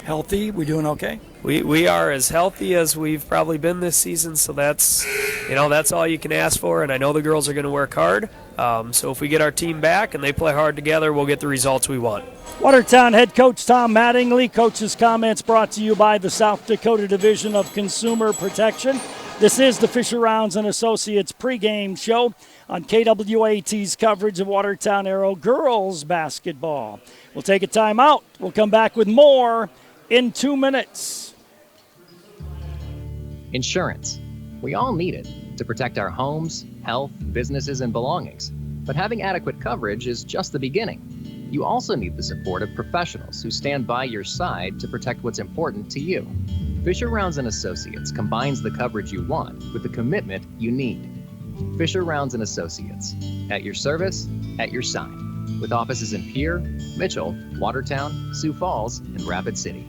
Healthy? We doing okay? We are as healthy as we've probably been this season, so that's all you can ask for, and I know the girls are going to work hard. So if we get our team back and they play hard together, we'll get the results we want. Watertown head coach Tom Mattingly. Coach's comments brought to you by the South Dakota Division of Consumer Protection. This is the Fisher Rounds and Associates pregame show on KWAT's coverage of Watertown Arrow girls basketball. We'll take a timeout. We'll come back with more in 2 minutes. Insurance. We all need it to protect our homes, health, businesses, and belongings. But having adequate coverage is just the beginning. You also need the support of professionals who stand by your side to protect what's important to you. Fisher Rounds and Associates combines the coverage you want with the commitment you need. Fisher Rounds and Associates, at your service, at your side, with offices in Pierre, Mitchell, Watertown, Sioux Falls, and Rapid City.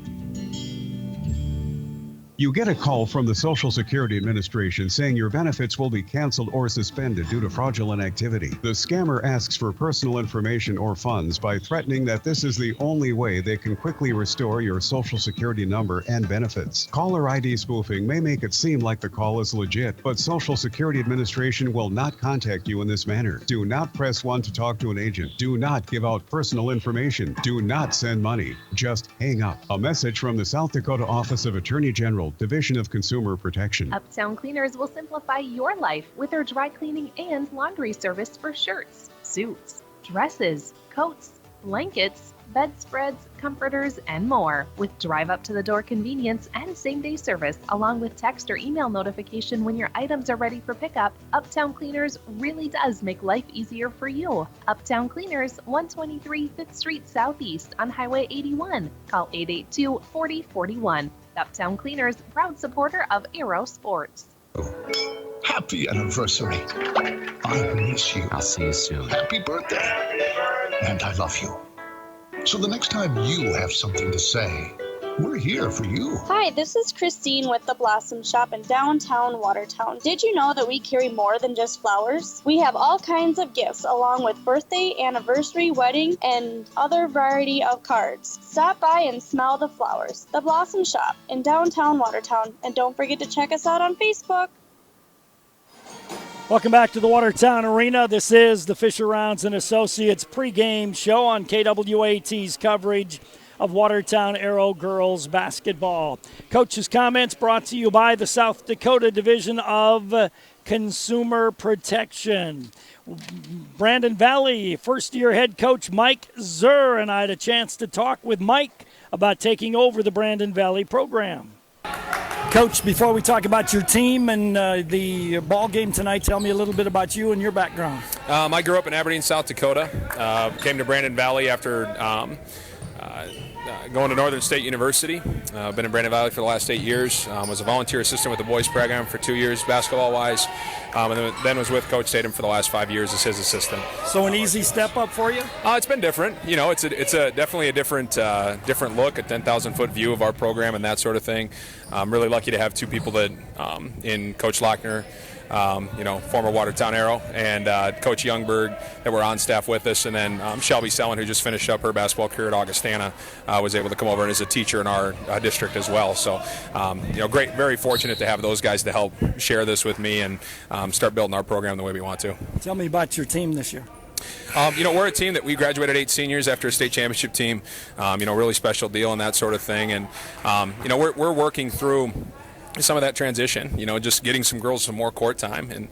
You get a call from the Social Security Administration saying your benefits will be canceled or suspended due to fraudulent activity. The scammer asks for personal information or funds by threatening that this is the only way they can quickly restore your Social Security number and benefits. Caller ID spoofing may make it seem like the call is legit, but Social Security Administration will not contact you in this manner. Do not press 1 to talk to an agent. Do not give out personal information. Do not send money. Just hang up. A message from the South Dakota Office of Attorney General, Division of Consumer Protection. Uptown Cleaners will simplify your life with their dry cleaning and laundry service for shirts, suits, dresses, coats, blankets, bedspreads, comforters, and more. With drive-up-to-the-door convenience and same-day service, along with text or email notification when your items are ready for pickup, Uptown Cleaners really does make life easier for you. Uptown Cleaners, 123 5th Street Southeast on Highway 81. Call 882-4041. Uptown Cleaners, proud supporter of Arrow Sports. Happy anniversary. I miss you. I'll see you soon. Happy birthday. And I love you. So the next time you have something to say, we're here for you. Hi, this is Christine with the Blossom Shop in downtown Watertown. Did you know that we carry more than just flowers? We have all kinds of gifts along with birthday, anniversary, wedding, and other variety of cards. Stop by and smell the flowers. The Blossom Shop in downtown Watertown. And don't forget to check us out on Facebook. Welcome back to the Watertown Arena. This is the Fisher Rounds and Associates pregame show on KWAT's coverage of Watertown Arrow girls basketball. Coach's comments brought to you by the South Dakota Division of Consumer Protection. Brandon Valley first-year head coach Mike Zur and I had a chance to talk with Mike about taking over the Brandon Valley program. Coach, before we talk about your team and the ball game tonight, tell me a little bit about you and your background. I grew up in Aberdeen, South Dakota. Came to Brandon Valley after going to Northern State University. Been in Brandon Valley for the last 8 years. Was a volunteer assistant with the boys program for 2 years, basketball-wise, and then was with Coach Tatum for the last 5 years as his assistant. So an easy step up for you? It's been different. You know, it's definitely a different look, a 10,000-foot view of our program and that sort of thing. I'm really lucky to have two people that, in Coach Lochner, former Watertown Arrow, and Coach Youngberg that were on staff with us, and then Shelby Sellen, who just finished up her basketball career at Augustana, was able to come over and is a teacher in our district as well. So, great, very fortunate to have those guys to help share this with me and start building our program the way we want to. Tell me about your team this year. We're a team that we graduated 8 seniors after a state championship team, really special deal and that sort of thing. And, we're working through some of that transition, just getting some girls some more court time. And,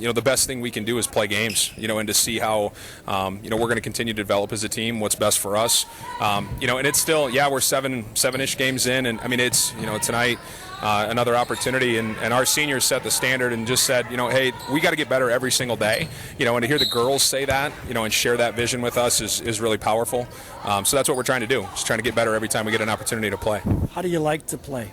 the best thing we can do is play games, and to see how, we're going to continue to develop as a team, what's best for us. And it's still, we're seven-ish games in. And, it's, tonight, another opportunity. And our seniors set the standard and just said, hey, we got to get better every single day. And to hear the girls say that, and share that vision with us is really powerful. So that's what we're trying to do, just trying to get better every time we get an opportunity to play. How do you like to play?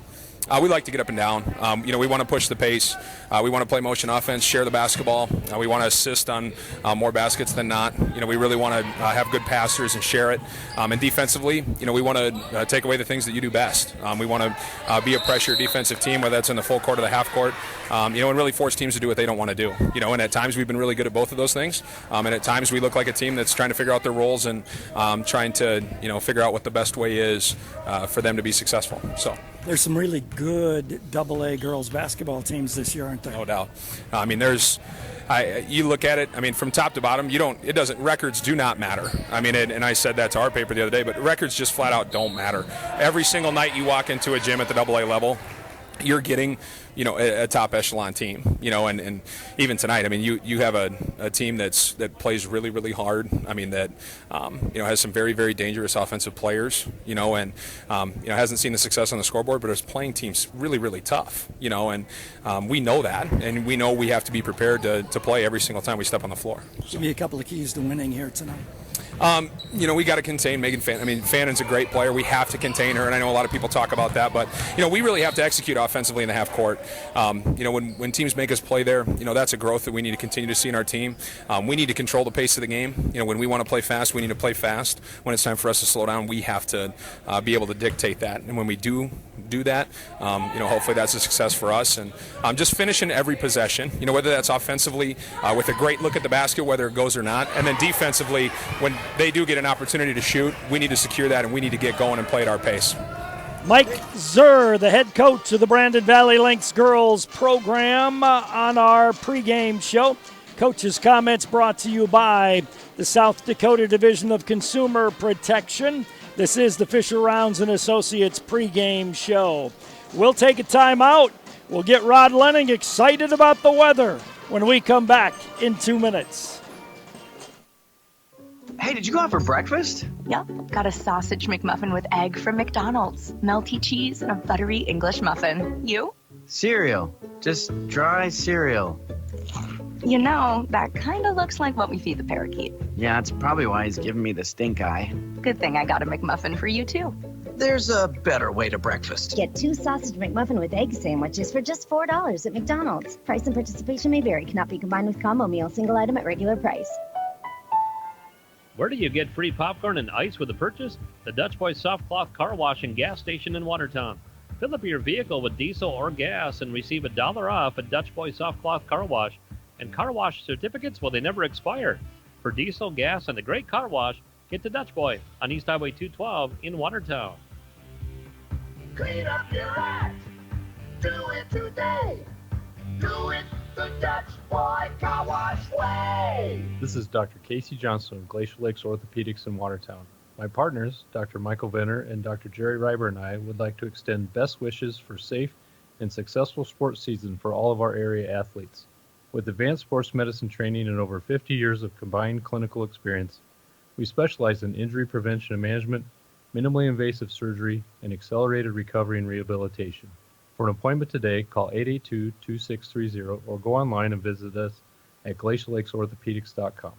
We like to get up and down. We want to push the pace. We want to play motion offense, share the basketball. We want to assist on more baskets than not. We really want to have good passers and share it. And defensively, we want to take away the things that you do best. We want to be a pressure defensive team, whether that's in the full court or the half court. And really force teams to do what they don't want to do. And at times we've been really good at both of those things. And at times we look like a team that's trying to figure out their roles and trying to, figure out what the best way is for them to be successful. So. There's some really good AA girls basketball teams this year, aren't there? No doubt. You look at it, from top to bottom, records do not matter. And I said that to our paper the other day, but records just flat out don't matter. Every single night you walk into a gym at the AA level, you're getting, a top echelon team, and even tonight, you have a team that plays really, really hard. That, has some very, very dangerous offensive players, and, hasn't seen the success on the scoreboard, but is playing teams really, really tough, and we know that, and we know we have to be prepared to play every single time we step on the floor. So. Give me a couple of keys to winning here tonight. We got to contain Megan Fannin. Fannin's a great player. We have to contain her, and I know a lot of people talk about that, but, we really have to execute offensively in the half court. When teams make us play there, that's a growth that we need to continue to see in our team. We need to control the pace of the game. When we want to play fast, we need to play fast. When it's time for us to slow down, we have to be able to dictate that. And when we do that, hopefully that's a success for us. And just finishing every possession, whether that's offensively with a great look at the basket, whether it goes or not, and then defensively, when they do get an opportunity to shoot, we need to secure that, and we need to get going and play at our pace. Mike Zerr, the head coach of the Brandon Valley Lynx girls program, on our pregame show. Coach's comments brought to you by the South Dakota Division of Consumer Protection. This is the Fisher Rounds and Associates pregame show. We'll take a timeout. We'll get Rod Lenning excited about the weather when we come back in 2 minutes. Hey, did you go out for breakfast? Yep, got a sausage McMuffin with egg from McDonald's, melty cheese, and a buttery English muffin. You? Cereal. Just dry cereal. That kind of looks like what we feed the parakeet. Yeah, it's probably why he's giving me the stink eye. Good thing I got a McMuffin for you, too. There's a better way to breakfast. Get 2 sausage McMuffin with egg sandwiches for just $4 at McDonald's. Price and participation may vary. Cannot be combined with combo meal. Single item at regular price. Where do you get free popcorn and ice with a purchase? The Dutch Boy Soft Cloth Car Wash and Gas Station in Watertown. Fill up your vehicle with diesel or gas and receive $1 off at Dutch Boy Soft Cloth Car Wash. And car wash certificates, well, they never expire. For diesel, gas, and a great car wash, get to Dutch Boy on East Highway 212 in Watertown. Clean up your act. Do it today. Do it the Dutch Boy Car Wash way. This is Dr. Casey Johnson of Glacier Lakes Orthopedics in Watertown. My partners, Dr. Michael Venner and Dr. Jerry Reiber, and I would like to extend best wishes for safe and successful sports season for all of our area athletes. With advanced sports medicine training and over 50 years of combined clinical experience, we specialize in injury prevention and management, minimally invasive surgery, and accelerated recovery and rehabilitation. For an appointment today, call 882-2630 or go online and visit us at glaciallakes.orthopedics.com.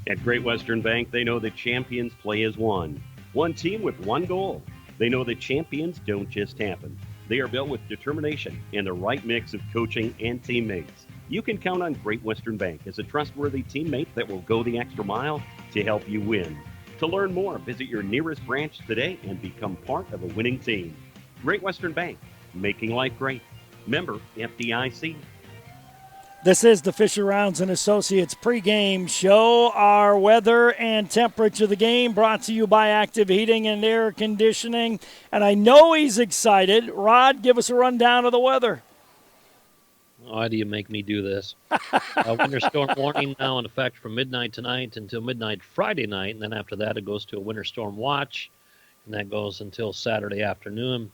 At Great Western Bank, they know that champions play as one. One team with one goal. They know that champions don't just happen. They are built with determination and the right mix of coaching and teammates. You can count on Great Western Bank as a trustworthy teammate that will go the extra mile to help you win. To learn more, visit your nearest branch today and become part of a winning team. Great Western Bank, making life great. Member FDIC. This is the Fisher Rounds and Associates pregame show. Our weather and temperature of the game brought to you by Active Heating and Air Conditioning. And I know he's excited. Rod, give us a rundown of the weather. Why do you make me do this? Winter storm warning now in effect from midnight tonight until midnight Friday night, and then after that it goes to a winter storm watch, and that goes until Saturday afternoon.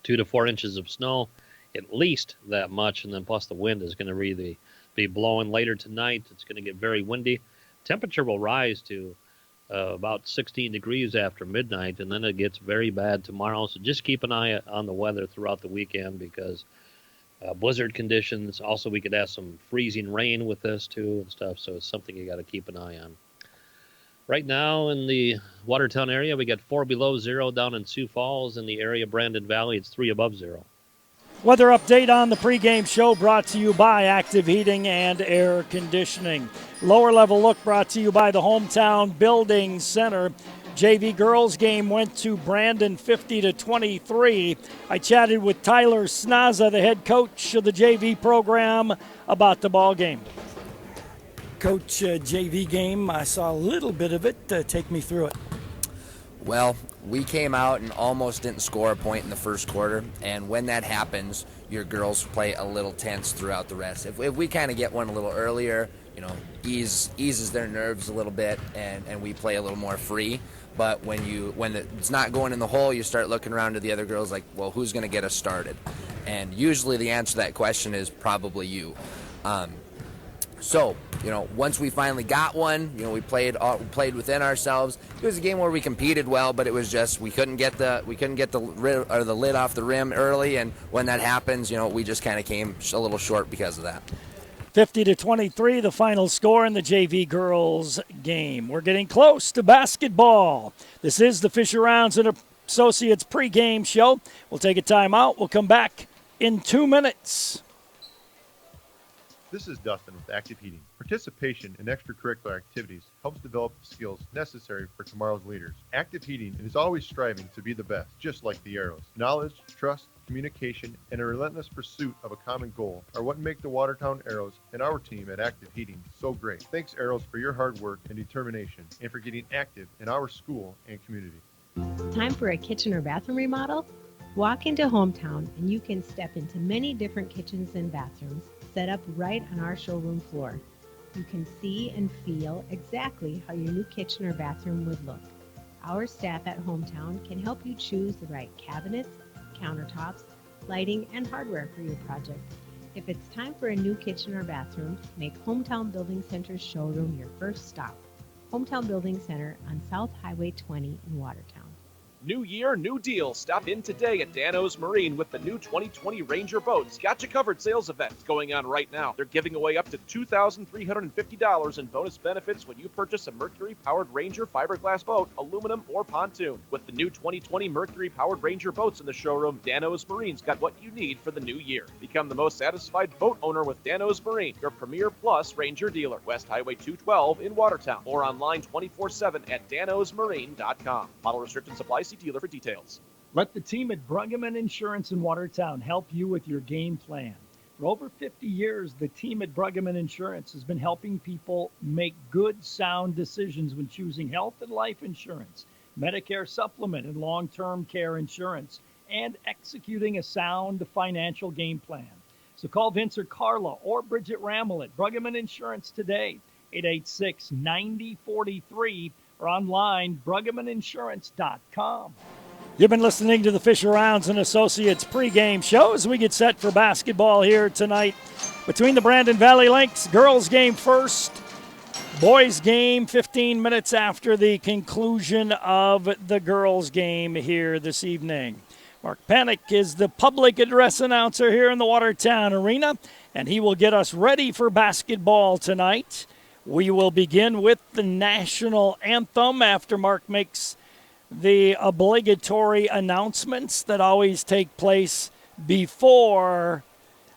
2 to 4 inches of snow, at least that much, and then plus the wind is going to really be blowing later tonight. It's going to get very windy. Temperature will rise to about 16 degrees after midnight, and then it gets very bad tomorrow. So just keep an eye on the weather throughout the weekend because blizzard conditions. Also, we could have some freezing rain with this too and stuff, so it's something you got to keep an eye on. Right now in the Watertown area, we got 4 below zero down in Sioux Falls. In the area Brandon Valley, it's 3 above zero. Weather update on the pregame show brought to you by Active Heating and Air Conditioning. Lower level look brought to you by the Hometown Building Center. JV girls game went to Brandon 50-23. I chatted with Tyler Snaza, the head coach of the JV program, about the ball game. Coach, JV game, I saw a little bit of it. Take me through it. Well, we came out and almost didn't score a point in the first quarter, and when that happens, your girls play a little tense throughout the rest. If we kind of get one a little earlier, eases their nerves a little bit, and we play a little more free. But when it's not going in the hole, you start looking around to the other girls like, well, who's going to get us started? And usually the answer to that question is probably you. So, once we finally got one, we played within ourselves. It was a game where we competed well, but it was just we couldn't get the lid off the rim early, and when that happens, we just kind of came a little short because of that. 50-23, the final score in the JV girls game. We're getting close to basketball. This is the Fisher Rounds and Associates pregame show. We'll take a timeout. We'll come back in 2 minutes. This is Dustin with Active Heating. Participation in extracurricular activities helps develop the skills necessary for tomorrow's leaders. Active Heating is always striving to be the best, just like the Arrows. Knowledge, trust, communication, and a relentless pursuit of a common goal are what make the Watertown Arrows and our team at Active Heating so great. Thanks, Arrows, for your hard work and determination, and for getting active in our school and community. Time for a kitchen or bathroom remodel? Walk into Hometown and you can step into many different kitchens and bathrooms set up right on our showroom floor. You can see and feel exactly how your new kitchen or bathroom would look. Our staff at Hometown can help you choose the right cabinets, countertops, lighting, and hardware for your project. If it's time for a new kitchen or bathroom, make Hometown Building Center's showroom your first stop. Hometown Building Center on South Highway 20 in Watertown. New year, new deal. Stop in today at Dano's Marine with the new 2020 Ranger boats. Got you covered sales event going on right now. They're giving away up to $2,350 in bonus benefits when you purchase a Mercury-powered Ranger fiberglass boat, aluminum, or pontoon. With the new 2020 Mercury-powered Ranger boats in the showroom, Dano's Marine's got what you need for the new year. Become the most satisfied boat owner with Dano's Marine, your Premier Plus Ranger dealer. West Highway 212 in Watertown, or online 24/7 at danosmarine.com. Model restrictions apply. See dealer for details. Let the team at Bruggeman Insurance in Watertown help you with your game plan. For over 50 years, the team at Bruggeman Insurance has been helping people make good, sound decisions when choosing health and life insurance, Medicare supplement and long-term care insurance, and executing a sound financial game plan. So call Vince or Carla or Bridget Rammel at Bruggeman Insurance today, 886-9043, or online, BruggemanInsurance.com. You've been listening to the Fisher Rounds and Associates pregame show as we get set for basketball here tonight. Between the Brandon Valley Lynx, girls game first, boys game 15 minutes after the conclusion of the girls game here this evening. Mark Panic is the public address announcer here in the Watertown Arena, and he will get us ready for basketball tonight. We will begin with the national anthem after Mark makes the obligatory announcements that always take place before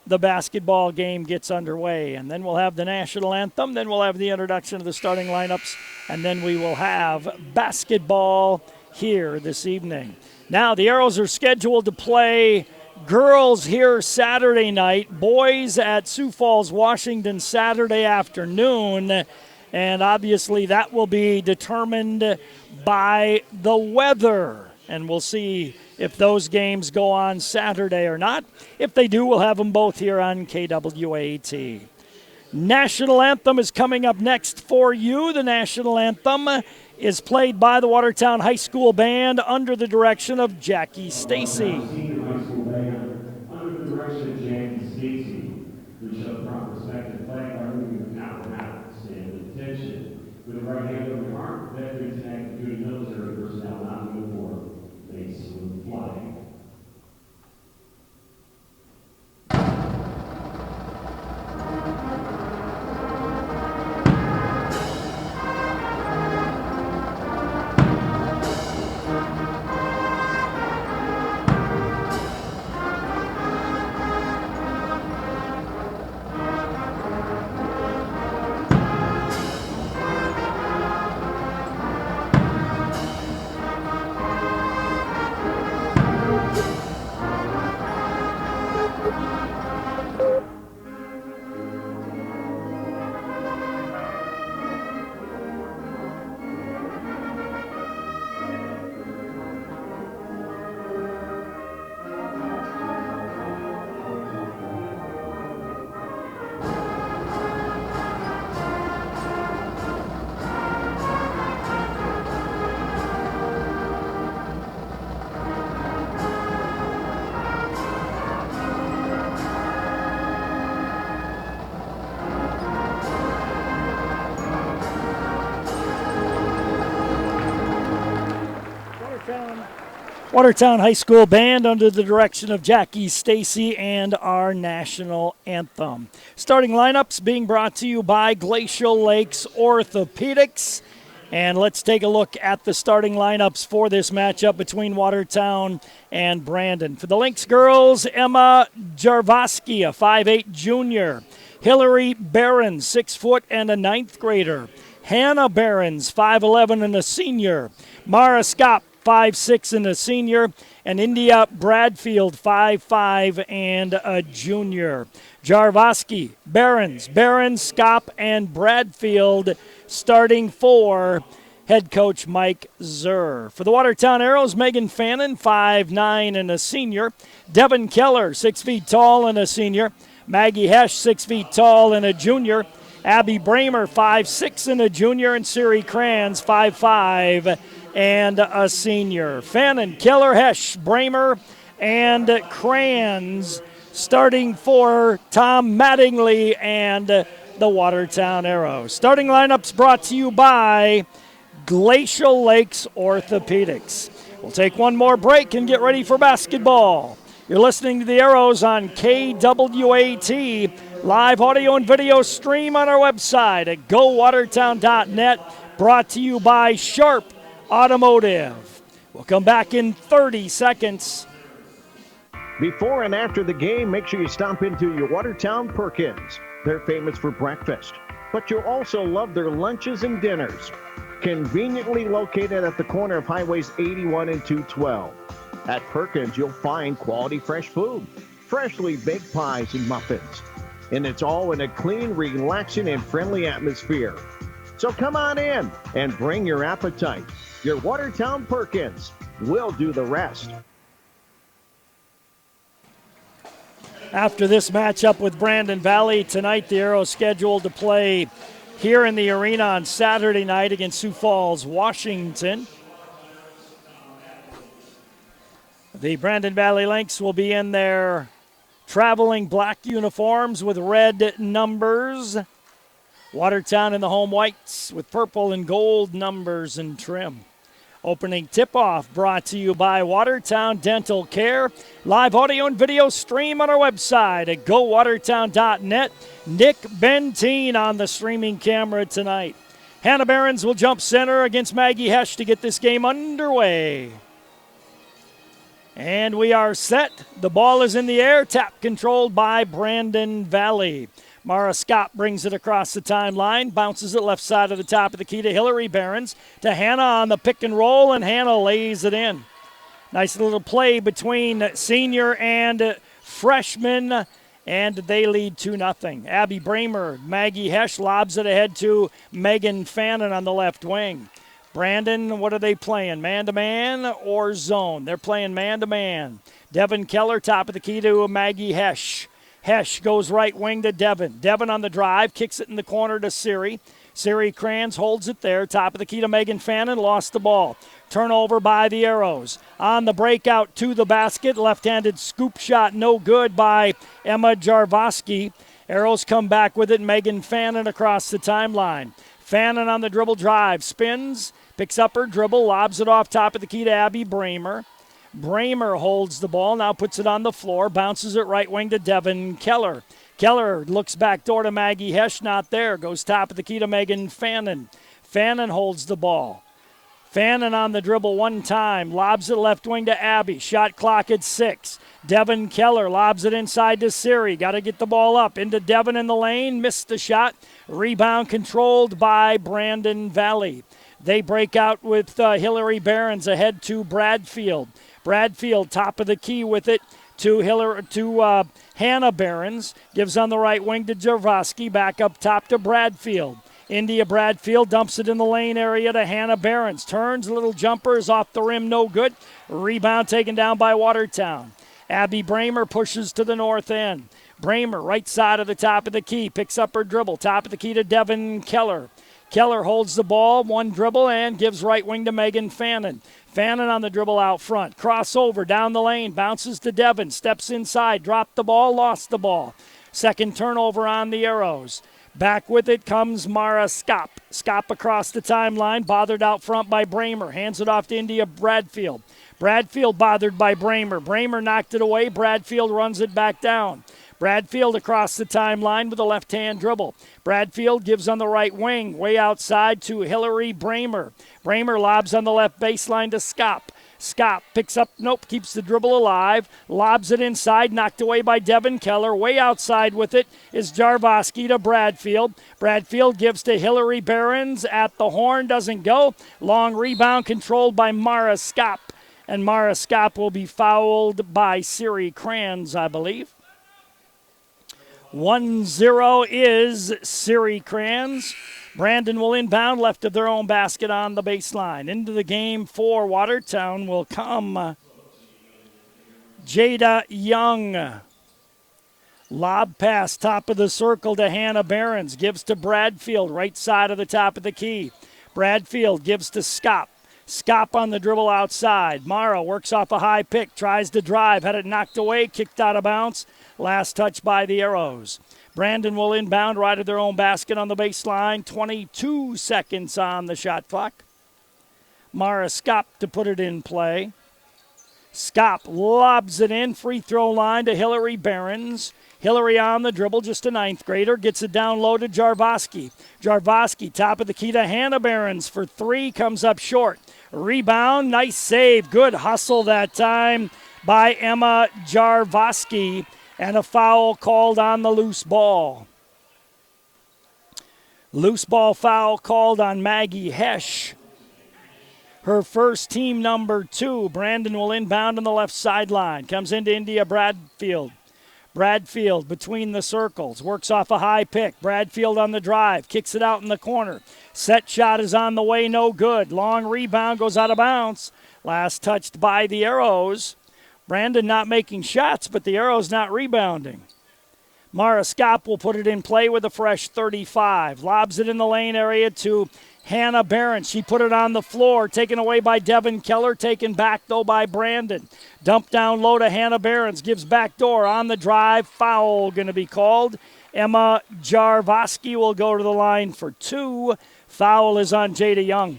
the basketball game gets underway. And then we'll have the national anthem, then we'll have the introduction of the starting lineups, and then we will have basketball here this evening. Now, the Arrows are scheduled to play girls here Saturday night, boys at Sioux Falls, Washington, Saturday afternoon, and obviously that will be determined by the weather, and we'll see if those games go on Saturday or not. If they do, we'll have them both here on KWAT. National anthem is coming up next for you. The national anthem is played by the Watertown High School Band under the direction of Jackie Stacy. Under the direction of Jackie Stacy, we show the proper respect to the flag by moving the power out. Stand at attention. With the right hand over your heart, veterans and active duty military personnel not in uniform. They salute the flag. Watertown High School Band under the direction of Jackie Stacy and our national anthem. Starting lineups being brought to you by Glacial Lakes Orthopedics. And let's take a look at the starting lineups for this matchup between Watertown and Brandon. For the Lynx girls, Emma Jarvoski, a 5'8 junior. Hillary Behrens, 6 foot and a 9th grader. Hannah Behrens, 5'11 and a senior. Mara Scott, 5'6 and a senior, and India Bradfield, 5'5 and a junior. Jarvoski, Behrens, Scop, and Bradfield starting for head coach Mike Zerr. For the Watertown Arrows, Megan Fannin, 5'9 and a senior. Devin Keller, 6 feet tall and a senior. Maggie Hesh, 6 feet tall and a junior. Abby Bramer, 5'6 and a junior, and Siri Kranz, 5'5 and a senior. Fannin, Keller, Hesh, Bramer, and Kranz starting for Tom Mattingly and the Watertown Arrows. Starting lineups brought to you by Glacial Lakes Orthopedics. We'll take one more break and get ready for basketball. You're listening to the Arrows on KWAT. Live audio and video stream on our website at gowatertown.net. Brought to you by Sharp Automotive. We'll come back in 30 seconds. Before and after the game, make sure you stop into your Watertown Perkins. They're famous for breakfast, but you'll also love their lunches and dinners. Conveniently located at the corner of Highways 81 and 212. At Perkins, you'll find quality fresh food, freshly baked pies and muffins. And it's all in a clean, relaxing, and friendly atmosphere. So come on in and bring your appetite. Your Watertown Perkins will do the rest. After this matchup with Brandon Valley tonight, the Arrows scheduled to play here in the arena on Saturday night against Sioux Falls, Washington. The Brandon Valley Lynx will be in their traveling black uniforms with red numbers. Watertown in the home whites with purple and gold numbers and trim. Opening tip-off brought to you by Watertown Dental Care. Live audio and video stream on our website at gowatertown.net. Nick Bentine on the streaming camera tonight. Hannah Behrens will jump center against Maggie Hesh to get this game underway. And we are set. The ball is in the air, tap controlled by Brandon Valley. Mara Scott brings it across the timeline, bounces it left side of the top of the key to Hillary Behrens, to Hannah on the pick and roll, and Hannah lays it in. Nice little play between senior and freshman, and they lead 2-0. Abby Bramer, Maggie Hesh lobs it ahead to Megan Fannin on the left wing. Brandon, what are they playing, man-to-man or zone? They're playing man-to-man. Devin Keller, top of the key to Maggie Hesh. Hesh goes right wing to Devin. Devin on the drive, kicks it in the corner to Siri. Siri Kranz holds it there. Top of the key to Megan Fannin, lost the ball. Turnover by the Arrows. On the breakout to the basket, left-handed scoop shot, no good by Emma Jarvoski. Arrows come back with it, Megan Fannin across the timeline. Fannin on the dribble drive, spins, picks up her dribble, lobs it off top of the key to Abby Bramer. Bramer holds the ball, now puts it on the floor, bounces it right wing to Devin Keller. Keller looks back door to Maggie Hesh, not there. Goes top of the key to Megan Fannin. Fannin holds the ball. Fannin on the dribble one time, lobs it left wing to Abby. Shot clock at 6. Devin Keller lobs it inside to Siri. Got to get the ball up into Devin in the lane. Missed the shot. Rebound controlled by Brandon Valley. They break out with Hillary Behrens ahead to Bradfield. Bradfield, top of the key with it to Hannah Behrens. Gives on the right wing to Jarvoski. Back up top to Bradfield. India Bradfield dumps it in the lane area to Hannah Behrens. Turns, little jumper is off the rim, no good. Rebound taken down by Watertown. Abby Bramer pushes to the north end. Bramer, right side of the top of the key, picks up her dribble. Top of the key to Devin Keller. Keller holds the ball, one dribble, and gives right wing to Megan Fannin. Fannin on the dribble out front. Crossover down the lane, bounces to Devin, steps inside, dropped the ball, lost the ball. Second turnover on the Arrows. Back with it comes Mara Scop. Scop across the timeline, bothered out front by Bramer. Hands it off to India Bradfield. Bradfield bothered by Bramer. Bramer knocked it away. Bradfield runs it back down. Bradfield across the timeline with a left-hand dribble. Bradfield gives on the right wing, way outside to Hillary Bramer. Bramer lobs on the left baseline to Skop. Skop picks up, keeps the dribble alive, lobs it inside, knocked away by Devin Keller. Way outside with it is Jarvoski to Bradfield. Bradfield gives to Hillary Behrens at the horn, doesn't go. Long rebound controlled by Mara Skop. And Mara Skop will be fouled by Siri Kranz, I believe. 1-0 is Siri Kranz. Brandon will inbound left of their own basket on the baseline. Into the game for Watertown will come Jada Young. Lob pass, top of the circle to Hannah Behrens. Gives to Bradfield, right side of the top of the key. Bradfield gives to Skop. Skop on the dribble outside. Mara works off a high pick, tries to drive, had it knocked away, kicked out of bounds. Last touch by the Arrows. Brandon will inbound right at their own basket on the baseline. 22 seconds on the shot clock. Mara Skop to put it in play. Skop lobs it in, free throw line to Hillary Behrens. Hillary on the dribble, just a ninth grader, gets it down low to Jarvoski. Jarvoski, top of the key to Hannah Behrens for three, comes up short. Rebound, nice save, good hustle that time by Emma Jarvoski. And a foul called on the loose ball. Loose ball foul called on Maggie Hesh. Her first, team number 2. Brandon will inbound on the left sideline. Comes into India Bradfield. Bradfield between the circles. Works off a high pick. Bradfield on the drive. Kicks it out in the corner. Set shot is on the way, no good. Long rebound goes out of bounds. Last touched by the Arrows. Brandon not making shots, but the Arrows not rebounding. Mara Skop will put it in play with a fresh 35. Lobs it in the lane area to Hannah Behrens. She put it on the floor, taken away by Devin Keller, taken back, though, by Brandon. Dump down low to Hannah Behrens, gives back door on the drive. Foul going to be called. Emma Jarvoski will go to the line for 2. Foul is on Jada Young.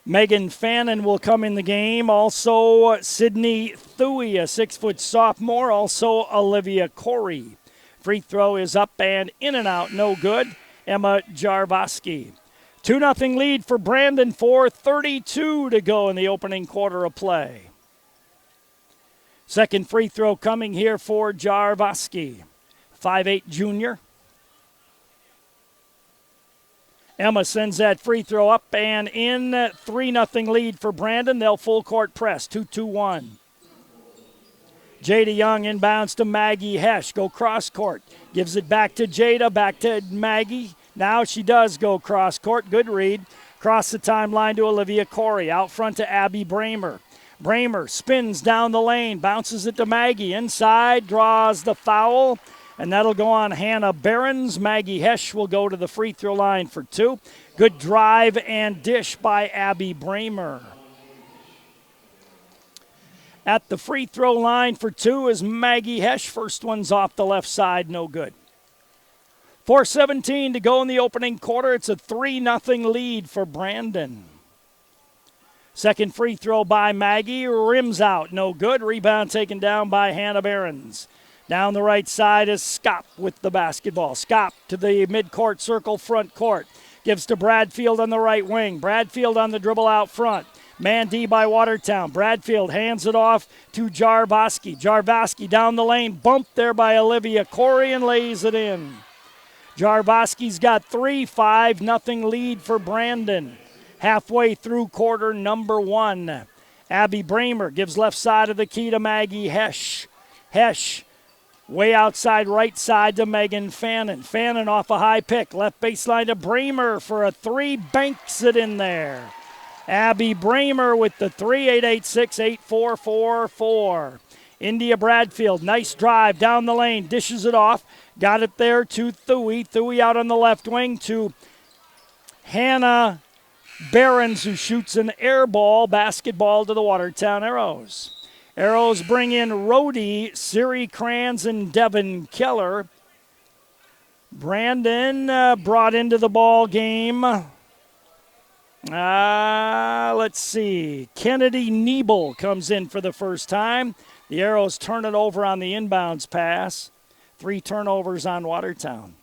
Megan Fannin will come in the game. Also, Sydney Thuy, a 6-foot sophomore. Also, Olivia Corey. Free throw is up and in and out. No good. Emma Jarvoski. 2-0 lead for Brandon. 4:32 to go in the opening quarter of play. Second free throw coming here for Jarvoski. 5'8" junior. Emma sends that free throw up and in. 3-0 lead for Brandon. They'll full court press. 2-2-1. Jada Young inbounds to Maggie Hesh. Go cross court. Gives it back to Jada, back to Maggie. Now she does go cross court. Good read. Cross the timeline to Olivia Corey. Out front to Abby Bramer. Bramer spins down the lane. Bounces it to Maggie. Inside. Draws the foul. And that'll go on Hannah Behrens. Maggie Hesh will go to the free throw line for 2. Good drive and dish by Abby Bramer. At the free throw line for 2 is Maggie Hesh. First one's off the left side, no good. 4:17 to go in the opening quarter. It's a 3-0 lead for Brandon. Second free throw by Maggie. Rims out, no good. Rebound taken down by Hannah Behrens. Down the right side is Skop with the basketball. Skop to the midcourt circle, front court. Gives to Bradfield on the right wing. Bradfield on the dribble out front. Man D by Watertown. Bradfield hands it off to Jarvoski. Jarvoski down the lane. Bumped there by Olivia Corey and lays it in. Jarvoski's got 3. 5-0 lead for Brandon. Halfway through quarter number 1. Abby Bramer gives left side of the key to Maggie Hesh. Hesh way outside right side to Megan Fannin. Fannin off a high pick. Left baseline to Bramer for a 3. Banks it in there. Abby Bramer with the 3. 8-8-6-8-4-4-4. India Bradfield, nice drive down the lane. Dishes it off. Got it there to Thuy. Thuy out on the left wing to Hannah Behrens, who shoots an air ball. Basketball to the Watertown Arrows. Arrows bring in Rhodey, Siri Kranz, and Devin Keller. Brandon brought into the ball game Let's see. Kennedy Niebel comes in for the first time. The Arrows turn it over on the inbounds pass. 3 turnovers on Watertown.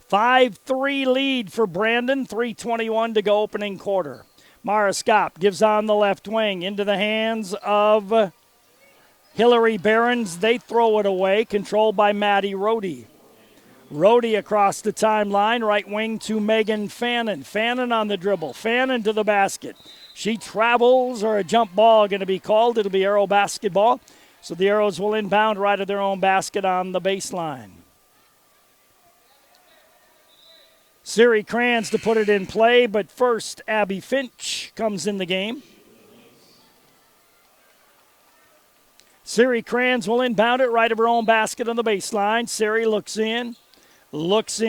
5-3 lead for Brandon. 3:21 to go opening quarter. Mara Skop gives on the left wing into the hands of Hillary Behrens. They throw it away, controlled by Maddie Rohde. Rohde across the timeline, right wing to Megan Fannin. Fannin on the dribble. Fannin to the basket. She travels, or a jump ball going to be called. It'll be Arrow basketball. So the Arrows will inbound right at their own basket on the baseline. Siri Kranz to put it in play, but first Abby Finch comes in the game. Siri Kranz will inbound it right of her own basket on the baseline. Siri looks in, lobs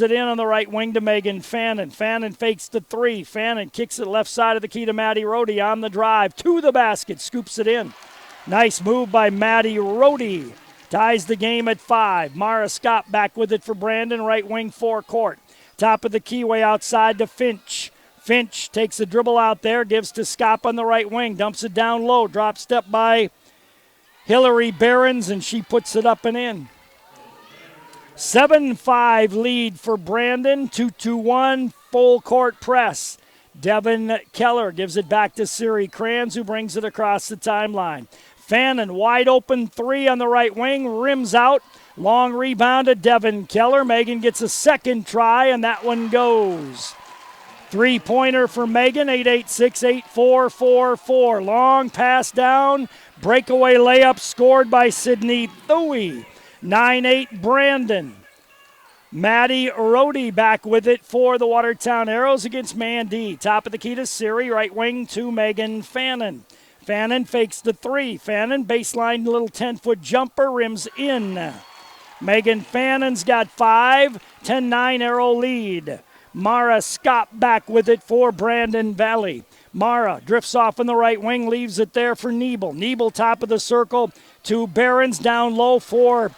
it in on the right wing to Megan Fannin. Fannin fakes the 3. Fannin kicks it left side of the key to Maddie Rohde on the drive. To the basket, scoops it in. Nice move by Maddie Rohde. Ties the game at 5. Mara Scott back with it for Brandon, right wing forecourt. Top of the key way outside to Finch. Finch takes a dribble out there, gives to Scott on the right wing, dumps it down low, drop step by Hillary Behrens, and she puts it up and in. 7-5 lead for Brandon, 2-2-1, full court press. Devin Keller gives it back to Siri Kranz, who brings it across the timeline. Fannin, wide open 3 on the right wing, rims out. Long rebound to Devin Keller. Megan gets a second try, and that one goes. 3-pointer for Megan, 8-8-6-8-4-4-4. Long pass down, breakaway layup scored by Sydney Thuy. 9-8 Brandon. Maddie Rohde back with it for the Watertown Arrows against Mandy. Top of the key to Siri, right wing to Megan Fannin. Fannin fakes the 3. Fannin, baseline little 10-foot jumper, rims in. Megan Fannin's got 5, 10-9 Arrow lead. Mara Scott back with it for Brandon Valley. Mara drifts off on the right wing, leaves it there for Niebel. Niebel top of the circle to Behrens, down low for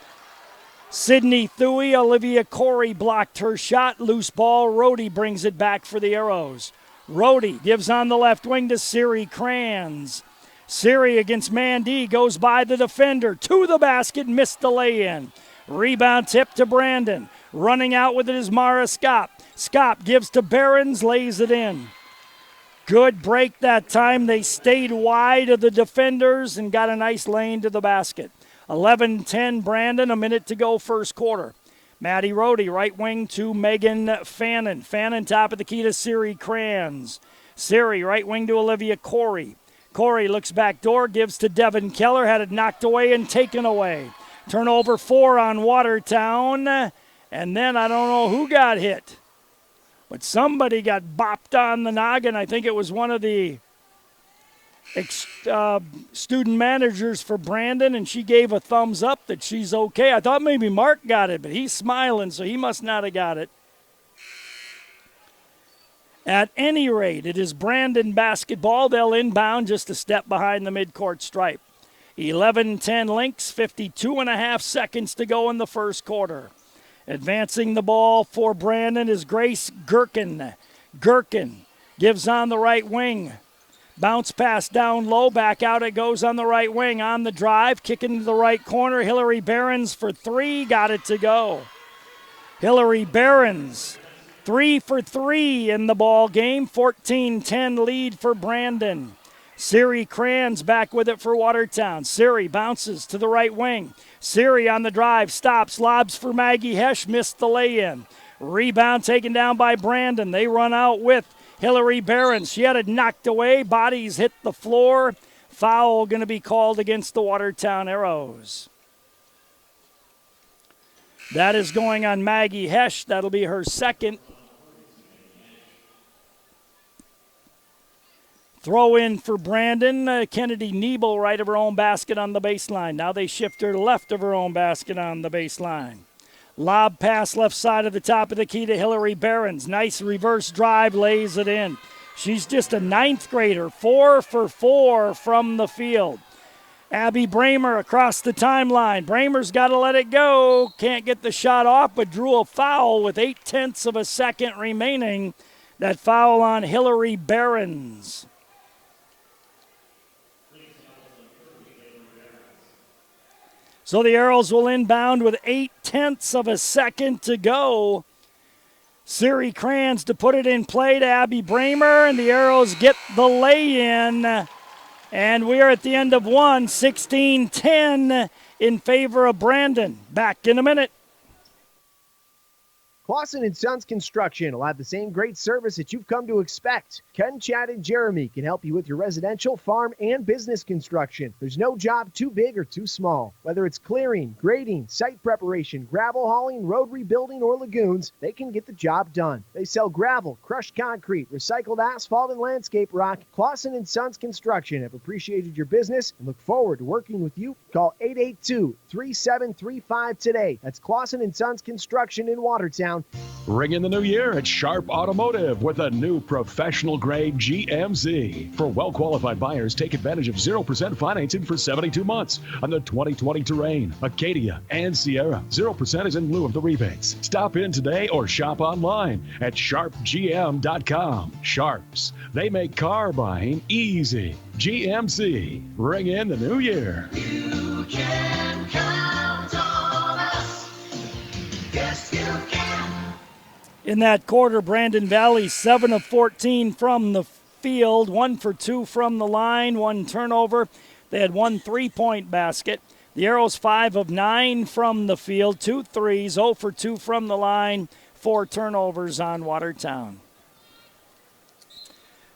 Sydney Thuy. Olivia Corey blocked her shot. Loose ball. Rohde brings it back for the Arrows. Rohde gives on the left wing to Siri Kranz. Siri against Mandy goes by the defender. To the basket, missed the lay-in. Rebound tip to Brandon. Running out with it is Mara Scott. Scott gives to Behrens, lays it in. Good break that time. They stayed wide of the defenders and got a nice lane to the basket. 11-10 Brandon, a minute to go first quarter. Maddie Rohde, right wing to Megan Fannin. Fannin top of the key to Siri Kranz. Siri, right wing to Olivia Corey. Corey looks back door, gives to Devin Keller, had it knocked away and taken away. Turnover 4 on Watertown, and then I don't know who got hit, but somebody got bopped on the noggin. I think it was one of the student managers for Brandon, and she gave a thumbs up that she's okay. I thought maybe Mark got it, but he's smiling, so he must not have got it. At any rate, it is Brandon basketball. They'll inbound just a step behind the midcourt stripe. 11-10 Lynx, 52.5 seconds to go in the first quarter. Advancing the ball for Brandon is Grace Gherkin. Gherkin gives on the right wing. Bounce pass down low, back out it goes on the right wing. On the drive, kicking to the right corner. Hillary Behrens for 3, got it to go. Hillary Behrens, 3 for 3 in the ball game. 14-10 lead for Brandon. Siri Kranz back with it for Watertown. Siri bounces to the right wing. Siri on the drive, stops, lobs for Maggie Hesch, missed the lay-in. Rebound taken down by Brandon. They run out with Hillary Behrens. She had it knocked away. Bodies hit the floor. Foul going to be called against the Watertown Arrows. That is going on Maggie Hesch. That'll be her second. Throw in for Brandon. Kennedy Niebel right of her own basket on the baseline. Now they shift her left of her own basket on the baseline. Lob pass left side of the top of the key to Hillary Behrens. Nice reverse drive, lays it in. She's just a 9th grader, 4 for 4 from the field. Abby Bramer across the timeline. Bramer's got to let it go. Can't get the shot off, but drew a foul with 0.8 of a second remaining. That foul on Hillary Behrens. So the Arrows will inbound with 0.8 of a second to go. Siri Kranz to put it in play to Abby Bramer, and the Arrows get the lay-in. And we are at the end of one, 16-10 in favor of Brandon. Back in a minute. Clausen & Sons Construction will have the same great service that you've come to expect. Ken, Chad, and Jeremy can help you with your residential, farm, and business construction. There's no job too big or too small. Whether it's clearing, grading, site preparation, gravel hauling, road rebuilding, or lagoons, they can get the job done. They sell gravel, crushed concrete, recycled asphalt, and landscape rock. Clausen & Sons Construction have appreciated your business and look forward to working with you. Call 882-3735 today. That's Clausen & Sons Construction in Watertown. Ring in the new year at Sharp Automotive with a new professional-grade GMC. For well-qualified buyers, take advantage of 0% financing for 72 months on the 2020 Terrain, Acadia, and Sierra. 0% is in lieu of the rebates. Stop in today or shop online at sharpgm.com. Sharps, they make car buying easy. GMC, ring in the new year. You can count on us. Yes, you can. In that quarter, Brandon Valley 7 of 14 from the field, 1 for 2 from the line, 1 turnover. They had 1 3-point basket. The Arrows 5 of 9 from the field, 2 threes, 0 for 2 from the line, 4 turnovers on Watertown.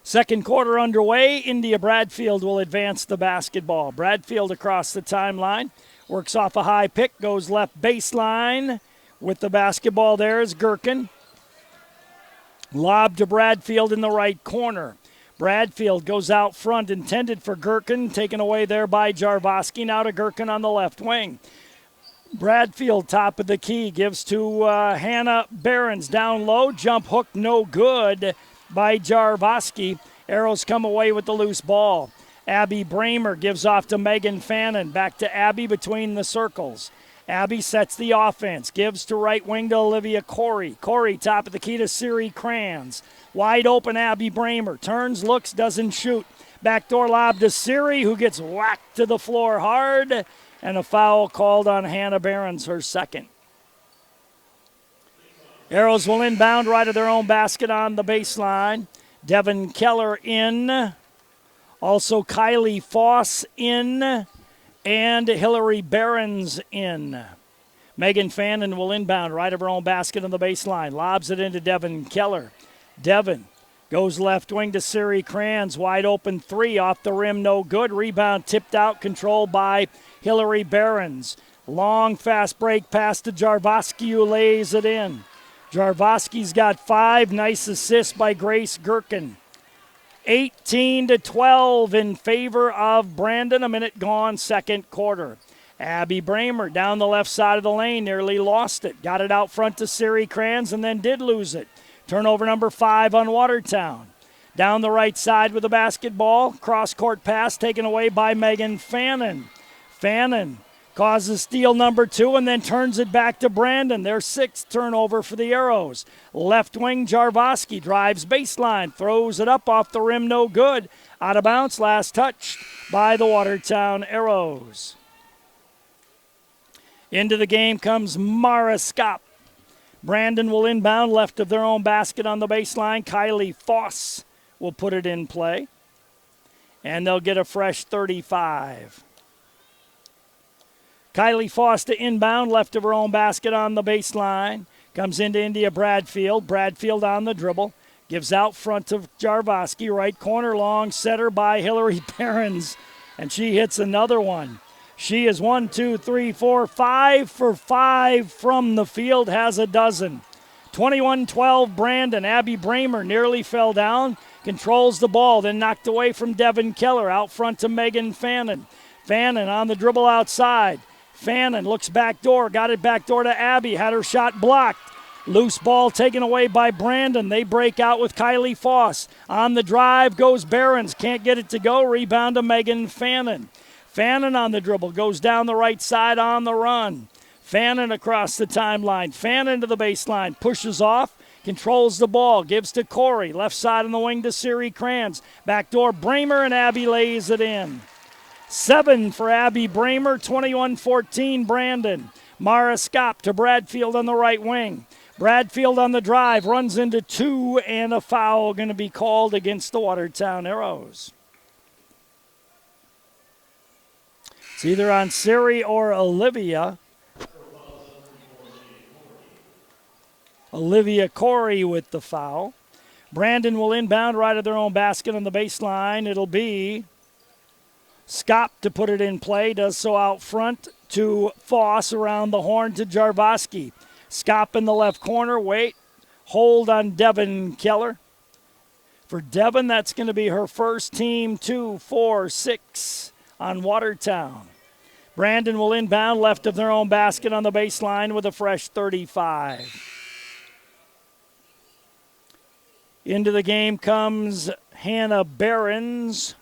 Second quarter underway. India Bradfield will advance the basketball. Bradfield across the timeline, works off a high pick, goes left baseline. With the basketball there is Gherkin. Lob to Bradfield in the right corner. Bradfield goes out front, intended for Gherkin, taken away there by Jarvoski. Now to Gherkin on the left wing. Bradfield, top of the key, gives to Hannah Behrens. Down low, jump hook, no good by Jarvoski. Arrows come away with the loose ball. Abby Bramer gives off to Megan Fannin. Back to Abby between the circles. Abby sets the offense, gives to right wing to Olivia Corey. Corey, top of the key to Siri Kranz. Wide open Abby Bramer. Turns, looks, doesn't shoot. Backdoor lob to Siri, who gets whacked to the floor hard. And a foul called on Hannah Behrens, her second. Arrows will inbound right of their own basket on the baseline. Devin Keller in. Also Kylie Foss in. And Hillary Behrens in. Megan Fannin will inbound right of her own basket on the baseline. Lobs it into Devin Keller. Devin goes left wing to Siri Kranz. Wide open 3 off the rim, no good. Rebound tipped out, controlled by Hillary Behrens. Long fast break pass to Jarvoski, who lays it in. Jarvoski's got 5. Nice assist by Grace Gherkin. 18-12 in favor of Brandon. A minute gone, second quarter. Abby Bramer down the left side of the lane, nearly lost it. Got it out front to Siri Kranz and then did lose it. Turnover number 5 on Watertown. Down the right side with the basketball. Cross-court pass taken away by Megan Fannin. Fannin causes steal number 2 and then turns it back to Brandon. Their 6th turnover for the Arrows. Left wing Jarvoski drives baseline, throws it up off the rim, no good. Out of bounds, last touch by the Watertown Arrows. Into the game comes Mara Skop. Brandon will inbound left of their own basket on the baseline. Kylie Foss will put it in play. And they'll get a fresh 35. Kylie Foss to inbound, left of her own basket on the baseline. Comes into India Bradfield. Bradfield on the dribble. Gives out front of Jarvoski. Right corner, long setter by Hillary Behrens. And she hits another one. She is 5 for 5 from the field, has a dozen. 21-12 Brandon. Abby Bramer nearly fell down. Controls the ball, then knocked away from Devin Keller. Out front to Megan Fannin. Fannin on the dribble outside. Fannin looks back door, got it back door to Abby, had her shot blocked. Loose ball taken away by Brandon. They break out with Kylie Foss. On the drive goes Behrens, can't get it to go. Rebound to Megan Fannin. Fannin on the dribble, goes down the right side on the run. Fannin across the timeline. Fannin to the baseline, pushes off, controls the ball, gives to Corey. Left side on the wing to Siri Kranz. Backdoor Bramer, and Abby lays it in. 7 for Abby Bramer, 21-14 Brandon. Mara Skop to Bradfield on the right wing. Bradfield on the drive, runs into 2, and a foul going to be called against the Watertown Arrows. It's either on Siri or Olivia. Olivia Corey with the foul. Brandon will inbound right at their own basket on the baseline. It'll be Skop to put it in play. Does so out front to Foss, around the horn to Jarvoski. Skop in the left corner. Hold on Devin Keller. For Devin, that's going to be her first team 2, 4, 6 on Watertown. Brandon will inbound left of their own basket on the baseline with a fresh 35. Into the game comes Hannah Behrens.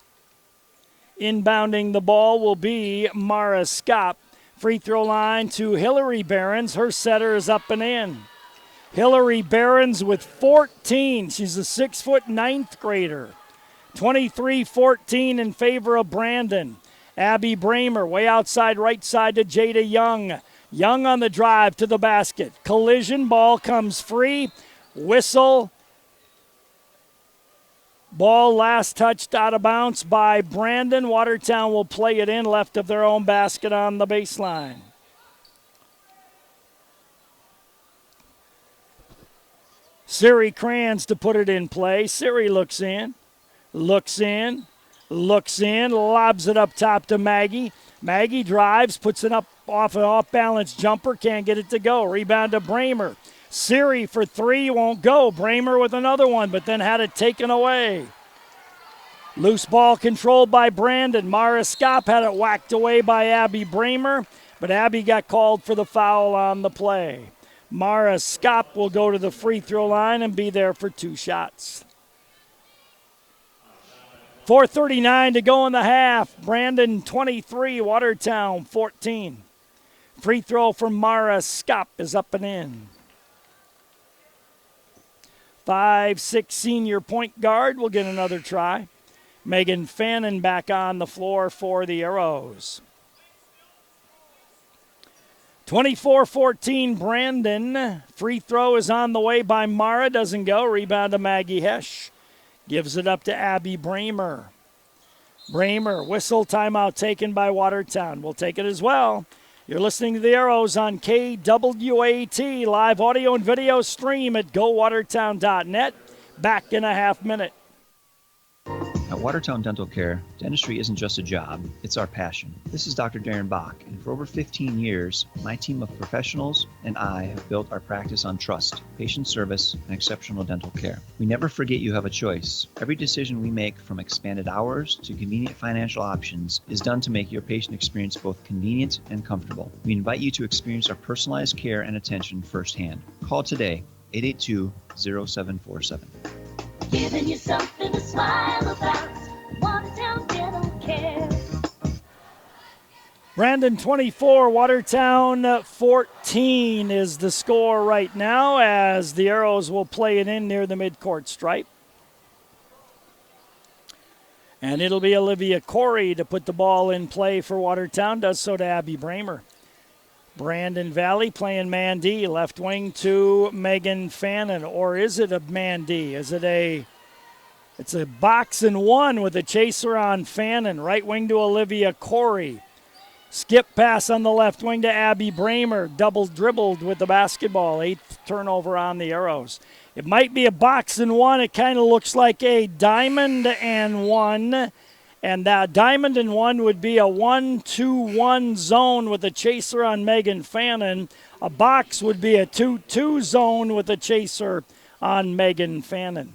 Inbounding the ball will be Mara Skop. Free throw line to Hillary Behrens. Her setter is up and in. Hillary Behrens with 14. She's a 6'9" 9th grader. 23-14 in favor of Brandon. Abby Bramer way outside right side to Jada Young. Young on the drive to the basket. Collision, ball comes free. Whistle. Ball last touched out of bounds by Brandon. Watertown will play it in left of their own basket on the baseline. Siri Kranz to put it in play. Siri looks in, lobs it up top to Maggie. Maggie drives, puts it up off an off-balance jumper, can't get it to go. Rebound to Bramer. Siri for 3, won't go. Bramer with another one, but then had it taken away. Loose ball controlled by Brandon. Mara Skop had it whacked away by Abby Bramer, but Abby got called for the foul on the play. Mara Skop will go to the free throw line and be there for 2 shots. 4:39 to go in the half. Brandon 23, Watertown 14. Free throw from Mara Skop is up and in. 5'6" senior point guard will get another try. Megan Fannin back on the floor for the Arrows. 24-14 Brandon. Free throw is on the way by Mara. Doesn't go. Rebound to Maggie Hesch. Gives it up to Abby Bramer. Bramer, whistle, timeout taken by Watertown. We'll take it as well. You're listening to the Arrows on KWAT. Live audio and video stream at gowatertown.net. Back in a half minute. At Watertown Dental Care, dentistry isn't just a job, it's our passion. This is Dr. Darren Bach, and for over 15 years, my team of professionals and I have built our practice on trust, patient service, and exceptional dental care. We never forget you have a choice. Every decision we make, from expanded hours to convenient financial options, is done to make your patient experience both convenient and comfortable. We invite you to experience our personalized care and attention firsthand. Call today, 882-0747. Giving you something to smile about. Watertown Dental Care. Brandon 24, Watertown 14 is the score right now, as the Arrows will play it in near the midcourt stripe. And it'll be Olivia Corey to put the ball in play for Watertown. Does so to Abby Bramer. Brandon Valley playing man D, left wing to Megan Fannin. Or is it a man D? It's a box and one with a chaser on Fannin. Right wing to Olivia Corey. Skip pass on the left wing to Abby Bramer. Double dribbled with the basketball. 8th turnover on the Arrows. It might be a box and one. It kind of looks like a diamond and one. And that diamond and one would be a 1-2-1 zone with a chaser on Megan Fannin. A box would be a 2-2 zone with a chaser on Megan Fannin.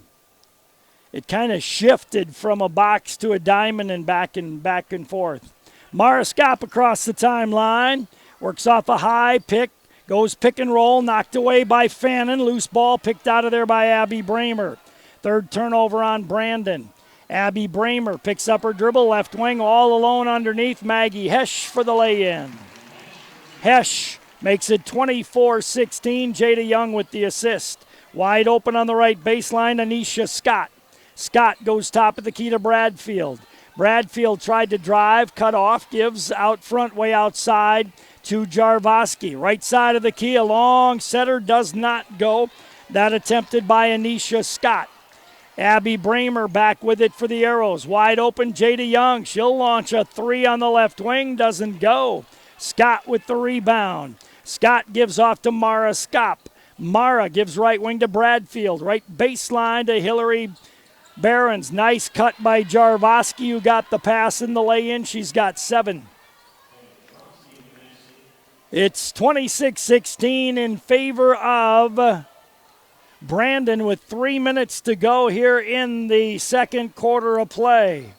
It kind of shifted from a box to a diamond and back and forth. Mara Skop across the timeline. Works off a high pick. Goes pick and roll. Knocked away by Fannin. Loose ball picked out of there by Abby Bramer. 3rd turnover on Brandon. Abby Bramer picks up her dribble, left wing, all alone underneath. Maggie Hesch for the lay-in. Hesch makes it 24-16. Jada Young with the assist. Wide open on the right baseline, Anisha Scott. Scott goes top of the key to Bradfield. Bradfield tried to drive, cut off, gives out front, way outside to Jarvoski. Right side of the key, a long setter, does not go. That attempted by Anisha Scott. Abby Bramer back with it for the Arrows. Wide open, Jada Young. She'll launch a three on the left wing, doesn't go. Scott with the rebound. Scott gives off to Mara Scott. Mara gives right wing to Bradfield. Right baseline to Hillary Barons. Nice cut by Jarvoski, who got the pass in the lay-in. She's got 7. It's 26-16 in favor of Brandon with 3 minutes to go here in the second quarter of play.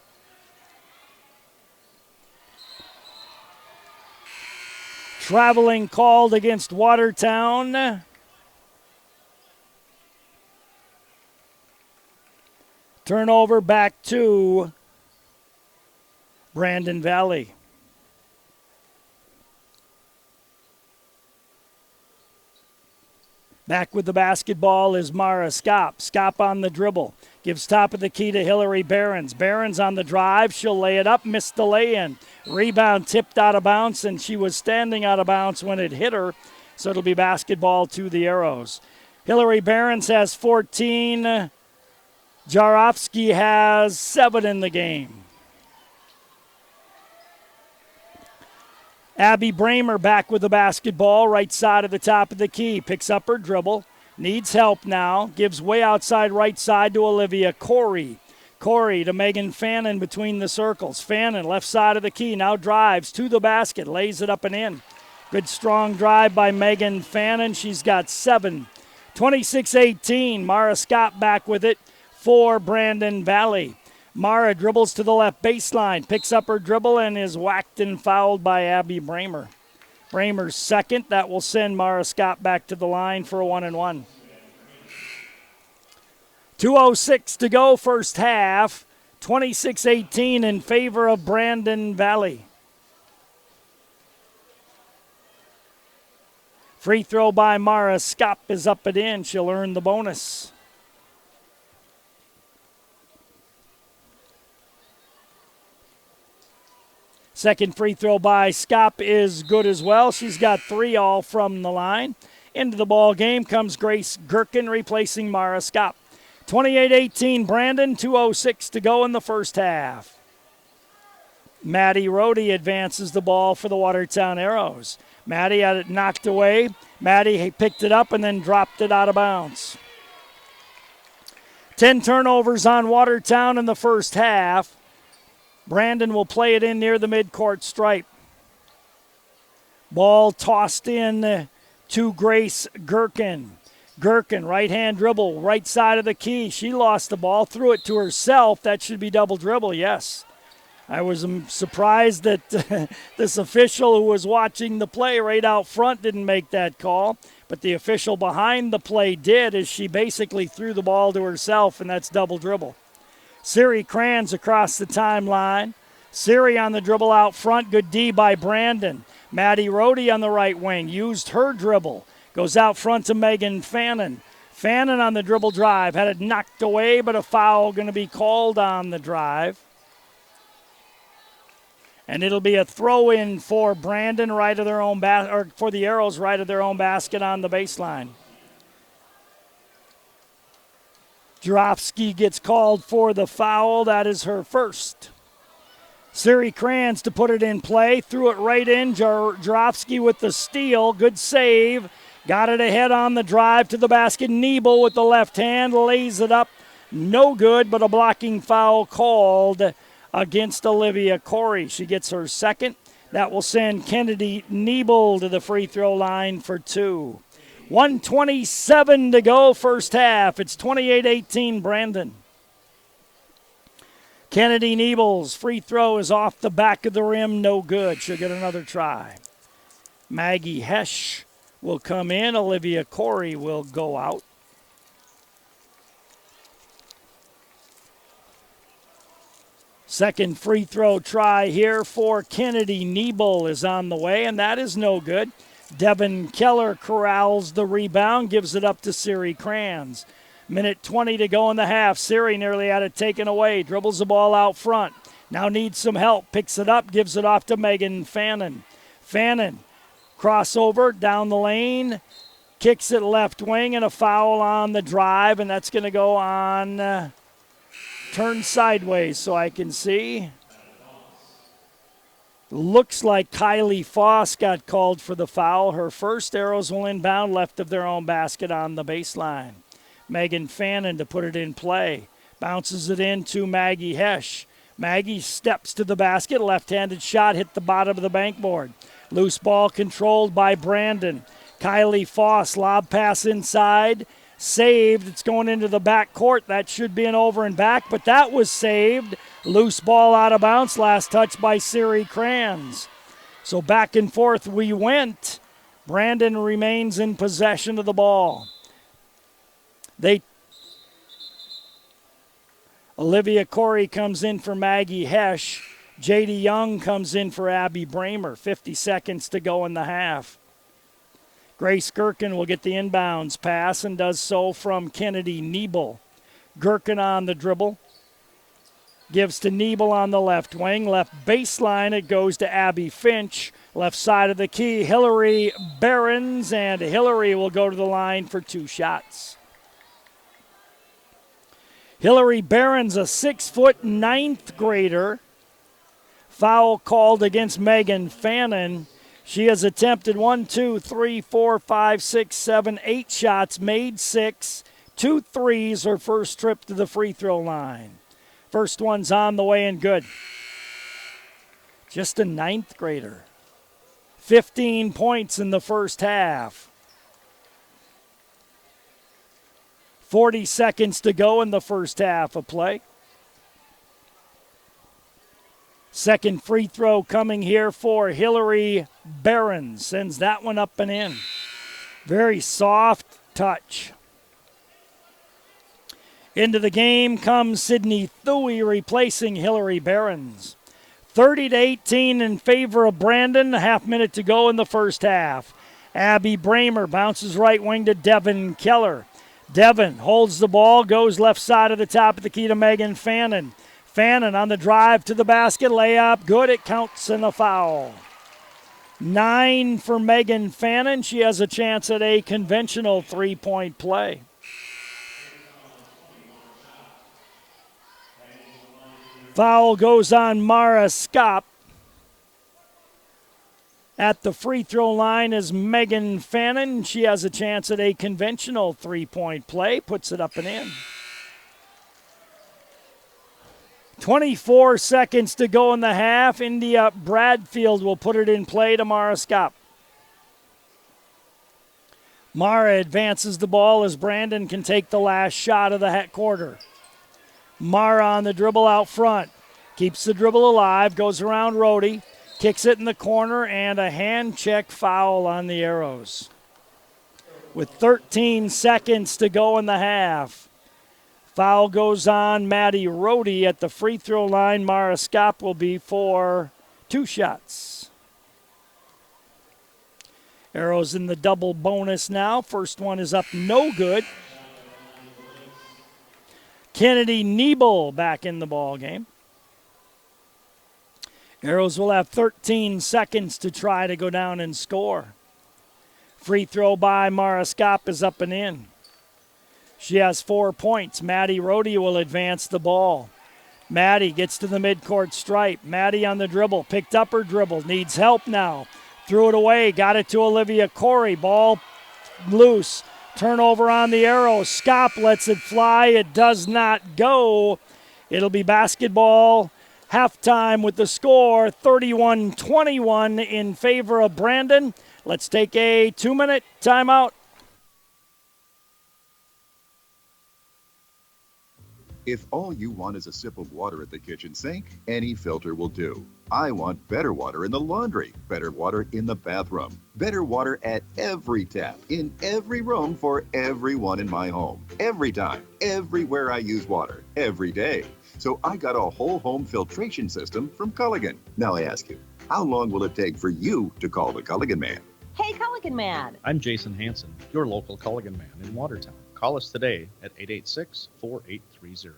Traveling called against Watertown. Turnover back to Brandon Valley. Back with the basketball is Mara Skop. Skop on the dribble. Gives top of the key to Hillary Barons. Barons on the drive. She'll lay it up. Missed the lay-in. Rebound tipped out of bounds, and she was standing out of bounds when it hit her. So it'll be basketball to the Arrows. Hillary Barons has 14. Jarofsky has 7 in the game. Abby Bramer back with the basketball, right side of the top of the key. Picks up her dribble, needs help now, gives way outside right side to Olivia Corey. Corey to Megan Fannin between the circles. Fannin, left side of the key, now drives to the basket, lays it up and in. Good strong drive by Megan Fannin. She's got 7. 26-18, Mara Scott back with it for Brandon Valley. Mara dribbles to the left baseline, picks up her dribble, and is whacked and fouled by Abby Bramer. Bramer's second. That will send Mara Scott back to the line for a 1-and-1. 2:06 to go, first half. 26-18 in favor of Brandon Valley. Free throw by Mara Scott is up and in. She'll earn the bonus. Second free throw by Skop is good as well. She's got 3 all from the line. Into the ball game comes Grace Gherkin replacing Mara Skop. 28-18 Brandon, 2:06 to go in the first half. Maddie Rohde advances the ball for the Watertown Arrows. Maddie had it knocked away. Maddie picked it up and then dropped it out of bounds. 10 turnovers on Watertown in the first half. Brandon will play it in near the midcourt stripe. Ball tossed in to Grace Gherkin. Gherkin, right-hand dribble, right side of the key. She lost the ball, threw it to herself. That should be double dribble, yes. I was surprised that this official who was watching the play right out front didn't make that call. But the official behind the play did, as she basically threw the ball to herself, and that's double dribble. Siri Kranz across the timeline. Siri on the dribble out front. Good D by Brandon. Maddie Rohde on the right wing. Used her dribble. Goes out front to Megan Fannin. Fannin on the dribble drive. Had it knocked away, but a foul going to be called on the drive. And it'll be a throw-in for Brandon right of their own or for the Arrows right of their own basket on the baseline. Jarofsky gets called for the foul. That is her first. Siri Kranz to put it in play. Threw it right in. Jarofsky with the steal. Good save. Got it ahead on the drive to the basket. Niebel with the left hand. Lays it up. No good, but a blocking foul called against Olivia Corey. She gets her second. That will send Kennedy Niebel to the free throw line for 2. 1:27 to go, first half. It's 28-18 Brandon. Kennedy Niebel's free throw is off the back of the rim, no good. She'll get another try. Maggie Hesch will come in. Olivia Corey will go out. Second free throw try here for Kennedy Niebel is on the way, and that is no good. Devin Keller corrals the rebound, gives it up to Siri Kranz. Minute 20 to go in the half. Siri nearly had it taken away, dribbles the ball out front. Now needs some help, picks it up, gives it off to Megan Fannin. Fannin, crossover down the lane, kicks it left wing, and a foul on the drive, and that's going to go on... Turn sideways so I can see. Looks like Kylie Foss got called for the foul. Her first. Arrows will inbound left of their own basket on the baseline. Megan Fannin to put it in play. Bounces it in to Maggie Hesch. Maggie steps to the basket. Left-handed shot hit the bottom of the bankboard. Loose ball controlled by Brandon. Kylie Foss, lob pass inside. Saved. It's going into the back court. That should be an over and back, but that was saved. Loose ball out of bounds. Last touch by Siri Kranz. So back and forth we went. Brandon remains in possession of the ball. Olivia Corey comes in for Maggie Hesch. J.D. Young comes in for Abby Bramer. 50 seconds to go in the half. Grace Gherkin will get the inbounds pass and does so from Kennedy Niebel. Gherkin on the dribble. Gives to Niebel on the left wing. Left baseline, it goes to Abby Finch. Left side of the key, Hillary Behrens, and Hillary will go to the line for 2 shots. Hillary Behrens, a 6-foot 9th grader. Foul called against Megan Fannin. She has attempted 8 shots, made 6, 2 threes, her first trip to the free throw line. First one's on the way and good. Just a 9th grader. 15 points in the first half. 40 seconds to go in the first half of play. Second free throw coming here for Hillary Behrens. Sends that one up and in. Very soft touch. Into the game comes Sydney Thuy replacing Hillary Behrens. 30-18 in favor of Brandon. A half minute to go in the first half. Abby Bramer bounces right wing to Devin Keller. Devin holds the ball, goes left side of the top of the key to Megan Fannin. Fannin on the drive to the basket, layup, good, it counts in a foul. 9 for Megan Fannin. She has a chance at a conventional 3-point play. Foul goes on Mara Skop. At the free throw line is Megan Fannin. She has a chance at a conventional 3-point play, puts it up and in. 24 seconds to go in the half. India Bradfield will put it in play to Mara Skop. Mara advances the ball as Brandon can take the last shot of the quarter. Mara on the dribble out front. Keeps the dribble alive, goes around Rhodey, kicks it in the corner, and a hand check foul on the Arrows. With 13 seconds to go in the half. Foul goes on Maddie Rhodey at the free throw line. Mara Skop will be for 2 shots. Arrows in the double bonus now. First one is up, no good. Kennedy Niebel back in the ball game. Arrows will have 13 seconds to try to go down and score. Free throw by Mara Skop is up and in. She has 4 points. Maddie Rhodey will advance the ball. Maddie gets to the midcourt stripe. Maddie on the dribble, picked up her dribble, needs help now. Threw it away, got it to Olivia Corey. Ball loose. Turnover on the Arrows. Skop lets it fly. It does not go. It'll be basketball halftime with the score 31-21 in favor of Brandon. Let's take a 2-minute timeout. If all you want is a sip of water at the kitchen sink, any filter will do. I want better water in the laundry, better water in the bathroom, better water at every tap, in every room for everyone in my home, every time, everywhere I use water, every day. So I got a whole home filtration system from Culligan. Now I ask you, how long will it take for you to call the Culligan Man? Hey, Culligan Man. I'm Jason Hansen, your local Culligan Man in Watertown. Call us today at 886-4830.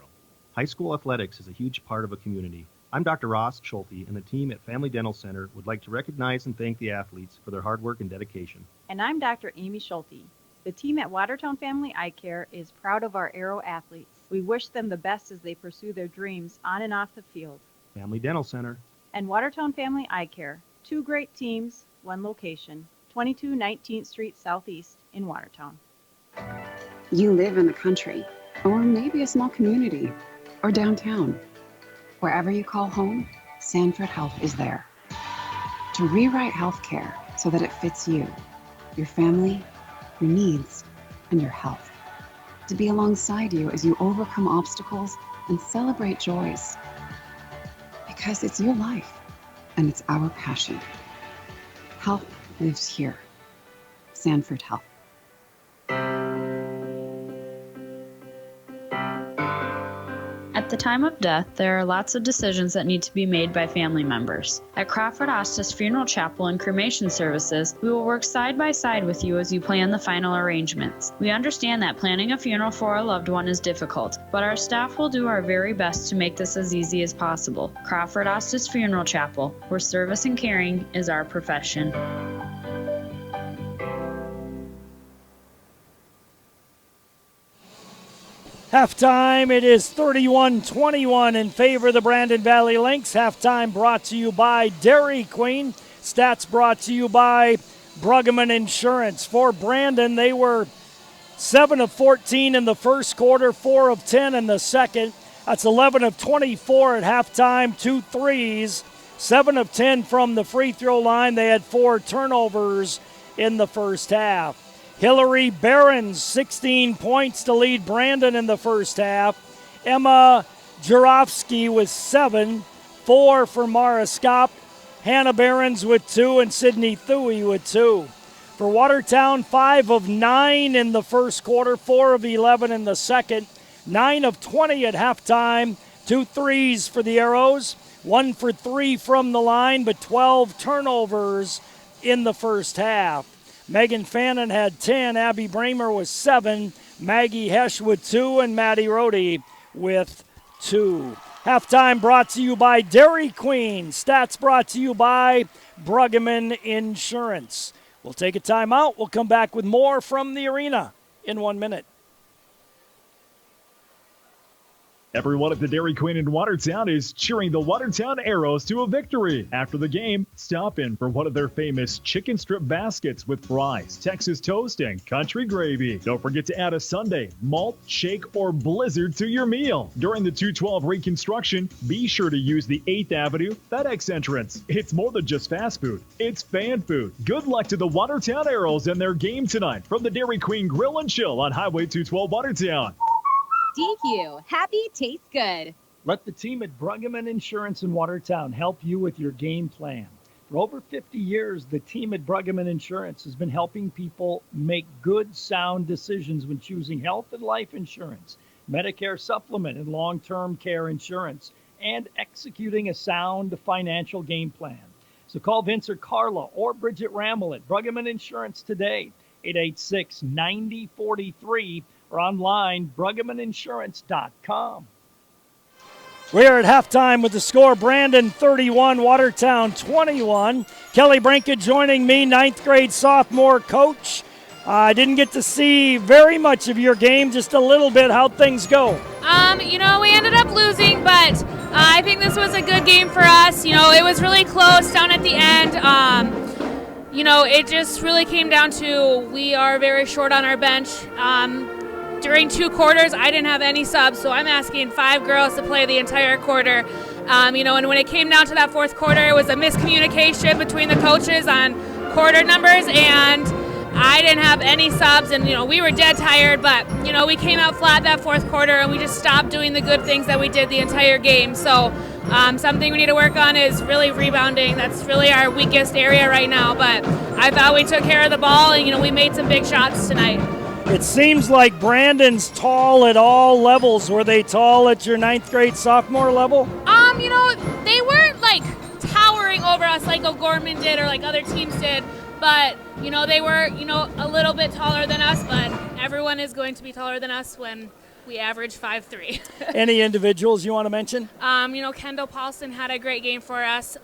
High school athletics is a huge part of a community. I'm Dr. Ross Schulte, and the team at Family Dental Center would like to recognize and thank the athletes for their hard work and dedication. And I'm Dr. Amy Schulte. The team at Watertown Family Eye Care is proud of our Arrow athletes. We wish them the best as they pursue their dreams on and off the field. Family Dental Center. And Watertown Family Eye Care, 2 great teams, 1 location, 22 19th Street Southeast in Watertown. You live in the country, or maybe a small community, or downtown. Wherever you call home, Sanford Health is there. To rewrite healthcare so that it fits you, your family, your needs, and your health. To be alongside you as you overcome obstacles and celebrate joys. Because it's your life, and it's our passion. Health lives here. Sanford Health. At the time of death, there are lots of decisions that need to be made by family members. At Crawford Ostis Funeral Chapel and Cremation Services, we will work side by side with you as you plan the final arrangements. We understand that planning a funeral for a loved one is difficult, but our staff will do our very best to make this as easy as possible. Crawford Ostis Funeral Chapel, where service and caring is our profession. Halftime, it is 31-21 in favor of the Brandon Valley Lynx. Halftime brought to you by Dairy Queen. Stats brought to you by Bruggeman Insurance. For Brandon, they were 7 of 14 in the first quarter, 4 of 10 in the second. That's 11 of 24 at halftime, 2 threes, 7 of 10 from the free throw line. They had 4 turnovers in the first half. Hillary Behrens, 16 points to lead Brandon in the first half. Emma Jurovsky with 7, 4 for Mara Skop. Hannah Behrens with 2 and Sydney Thuy with 2. For Watertown, 5 of 9 in the first quarter, 4 of 11 in the second, 9 of 20 at halftime, 2 threes for the Arrows, 1 for 3 from the line, but 12 turnovers in the first half. Megan Fannin had 10, Abby Bramer with 7, Maggie Hesch with 2, and Maddie Rohde with 2. Halftime brought to you by Dairy Queen. Stats brought to you by Bruggeman Insurance. We'll take a timeout. We'll come back with more from the arena in 1 minute. Everyone at the Dairy Queen in Watertown is cheering the Watertown Arrows to a victory. After the game, stop in for one of their famous chicken strip baskets with fries, Texas toast, and country gravy. Don't forget to add a sundae, malt, shake, or blizzard to your meal. During the 212 reconstruction, be sure to use the 8th Avenue FedEx entrance. It's more than just fast food. It's fan food. Good luck to the Watertown Arrows and their game tonight from the Dairy Queen Grill and Chill on Highway 212 Watertown. DQ, happy tastes good. Let the team at Bruggeman Insurance in Watertown help you with your game plan. For over 50 years, the team at Bruggeman Insurance has been helping people make good, sound decisions when choosing health and life insurance, Medicare supplement and long-term care insurance, and executing a sound financial game plan. So call Vince or Carla or Bridget Ramel at Bruggeman Insurance today, 886-9043, or online, BruggemanInsurance.com. We're at halftime with the score, Brandon 31, Watertown 21. Kelly Brinket joining me, 9th grade sophomore coach. I didn't get to see very much of your game, just a little bit. How'd things go? We ended up losing, but I think this was a good game for us. It was really close down at the end. It just really came down to we are very short on our bench. During 2 quarters, I didn't have any subs, so I'm asking 5 girls to play the entire quarter. And when it came down to that 4th quarter, it was a miscommunication between the coaches on quarter numbers, and I didn't have any subs, and, we were dead tired, but, we came out flat that 4th quarter, and we just stopped doing the good things that we did the entire game. So something we need to work on is really rebounding. That's really our weakest area right now, but I thought we took care of the ball, and, we made some big shots tonight. It seems like Brandon's tall at all levels. Were they tall at your 9th grade sophomore level? They weren't like towering over us like O'Gorman did or like other teams did, but they were a little bit taller than us, but everyone is going to be taller than us when we average 5'3". Any individuals you want to mention? Kendall Paulson had a great game for us.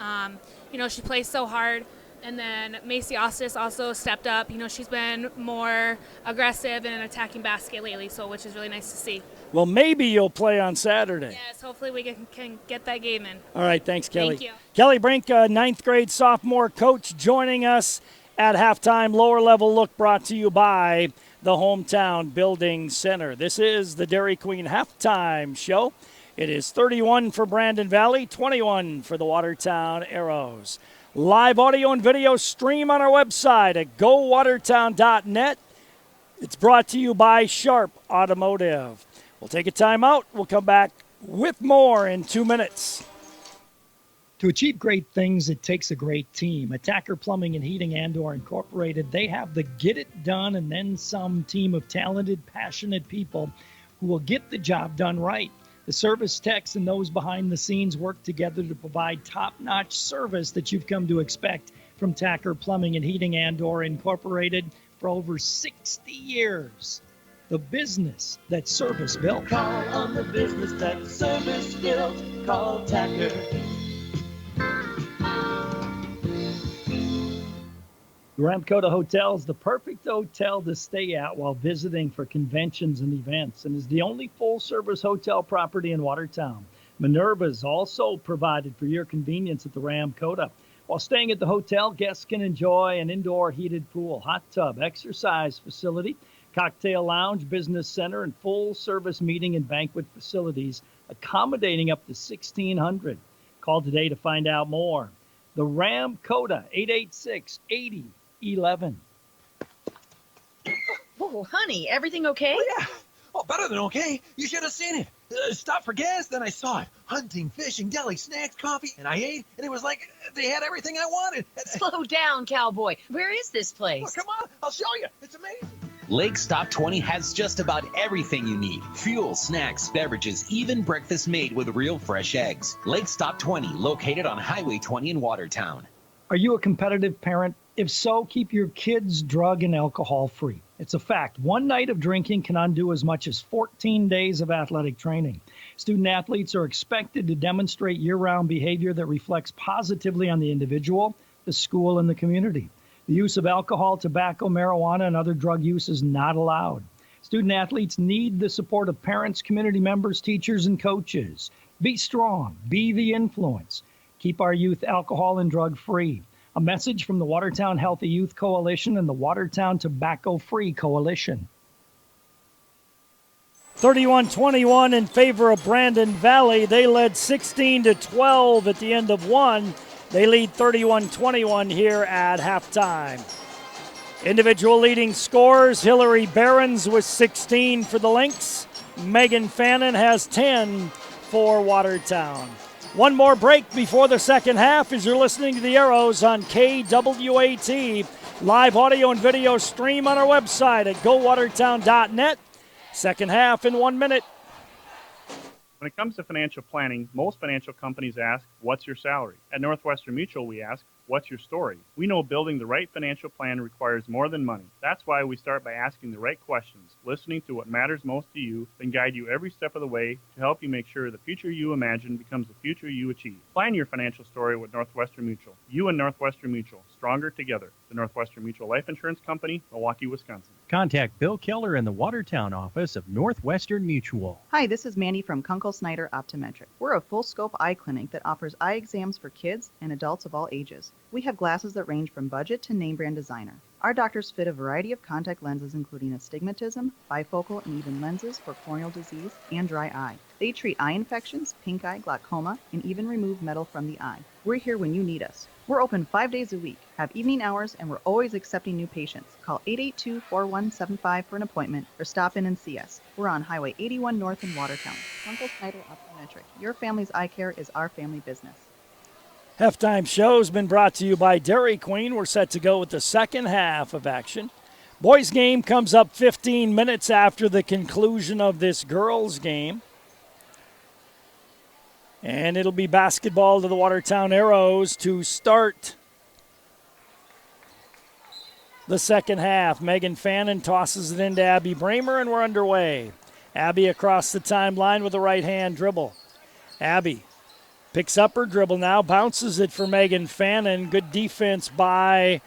She plays so hard. And then Macy Ostis also stepped up. She's been more aggressive in an attacking basket lately, which is really nice to see. Well, maybe you'll play on Saturday. Yes, hopefully we can get that game in. All right, thanks, Kelly. Thank you. Kelly Brink, 9th grade sophomore coach, joining us at halftime. Lower level look brought to you by the Hometown Building Center. This is the Dairy Queen halftime show. It is 31 for Brandon Valley, 21 for the Watertown Arrows. Live audio and video stream on our website at gowatertown.net. It's brought to you by Sharp Automotive. We'll take a timeout. We'll come back with more in 2 minutes. To achieve great things, it takes a great team. Attacker Plumbing and Heating Andor Incorporated, they have the get it done and then some team of talented, passionate people who will get the job done right. The service techs and those behind the scenes work together to provide top-notch service that you've come to expect from Tacker Plumbing and Heating Andor Incorporated for over 60 years. The business that service built. Call on the business that service built. Call Tacker. The Ramkota Hotel is the perfect hotel to stay at while visiting for conventions and events and is the only full-service hotel property in Watertown. Minerva is also provided for your convenience at the Ramkota. While staying at the hotel, guests can enjoy an indoor heated pool, hot tub, exercise facility, cocktail lounge, business center, and full-service meeting and banquet facilities, accommodating up to 1,600. Call today to find out more. The Ramkota, 886-8011. Oh, honey, everything okay? Oh, yeah. Oh, better than okay. You should have seen it. Stopped for gas, then I saw it. Hunting, fishing, deli, snacks, coffee, and I ate, and it was like they had everything I wanted. Slow down, cowboy. Where is this place? Oh, come on, I'll show you. It's amazing. Lake Stop 20 has just about everything you need. Fuel, snacks, beverages, even breakfast made with real fresh eggs. Lake Stop 20, located on Highway 20 in Watertown. Are you a competitive parent? If so, keep your kids drug and alcohol free. It's a fact. One night of drinking can undo as much as 14 days of athletic training. Student athletes are expected to demonstrate year-round behavior that reflects positively on the individual, the school, and the community. The use of alcohol, tobacco, marijuana, and other drug use is not allowed. Student athletes need the support of parents, community members, teachers, and coaches. Be strong. Be the influence. Keep our youth alcohol and drug free. A message from the Watertown Healthy Youth Coalition and the Watertown Tobacco Free Coalition. 31-21 in favor of Brandon Valley. They led 16-12 at the end of one. They lead 31-21 here at halftime. Individual leading scorers, Hillary Behrens with 16 for the Lynx. Megan Fannin has 10 for Watertown. One more break before the second half as you're listening to the Arrows on KWAT. Live audio and video stream on our website at gowatertown.net. Second half in 1 minute. When it comes to financial planning, most financial companies ask, what's your salary? At Northwestern Mutual, we ask, what's your story? We know building the right financial plan requires more than money. That's why we start by asking the right questions, listening to what matters most to you, then guide you every step of the way to help you make sure the future you imagine becomes the future you achieve. Plan your financial story with Northwestern Mutual. You and Northwestern Mutual, stronger together. The Northwestern Mutual Life Insurance Company, Milwaukee, Wisconsin. Contact Bill Keller in the Watertown office of Northwestern Mutual. Hi, this is Mandy from Kunkel Snyder Optometric. We're a full-scope eye clinic that offers eye exams for kids and adults of all ages. We have glasses that range from budget to name brand designer. Our doctors fit a variety of contact lenses including astigmatism, bifocal, and even lenses for corneal disease and dry eye. They treat eye infections, pink eye, glaucoma, and even remove metal from the eye. We're here when you need us. We're open 5 days a week, have evening hours, and we're always accepting new patients. Call 882-4175 for an appointment or stop in and see us. We're on Highway 81 North in Watertown. Kunkel Snyder Optometric. Your family's eye care is our family business. Halftime show has been brought to you by Dairy Queen. We're set to go with the second half of action. Boys game comes up 15 minutes after the conclusion of this girls game. And it'll be basketball to the Watertown Arrows to start the second half. Megan Fannin tosses it into Abby Bramer, and we're underway. Abby across the timeline with a right-hand dribble. Abby picks up her dribble now, bounces it for Megan Fannin. Good defense by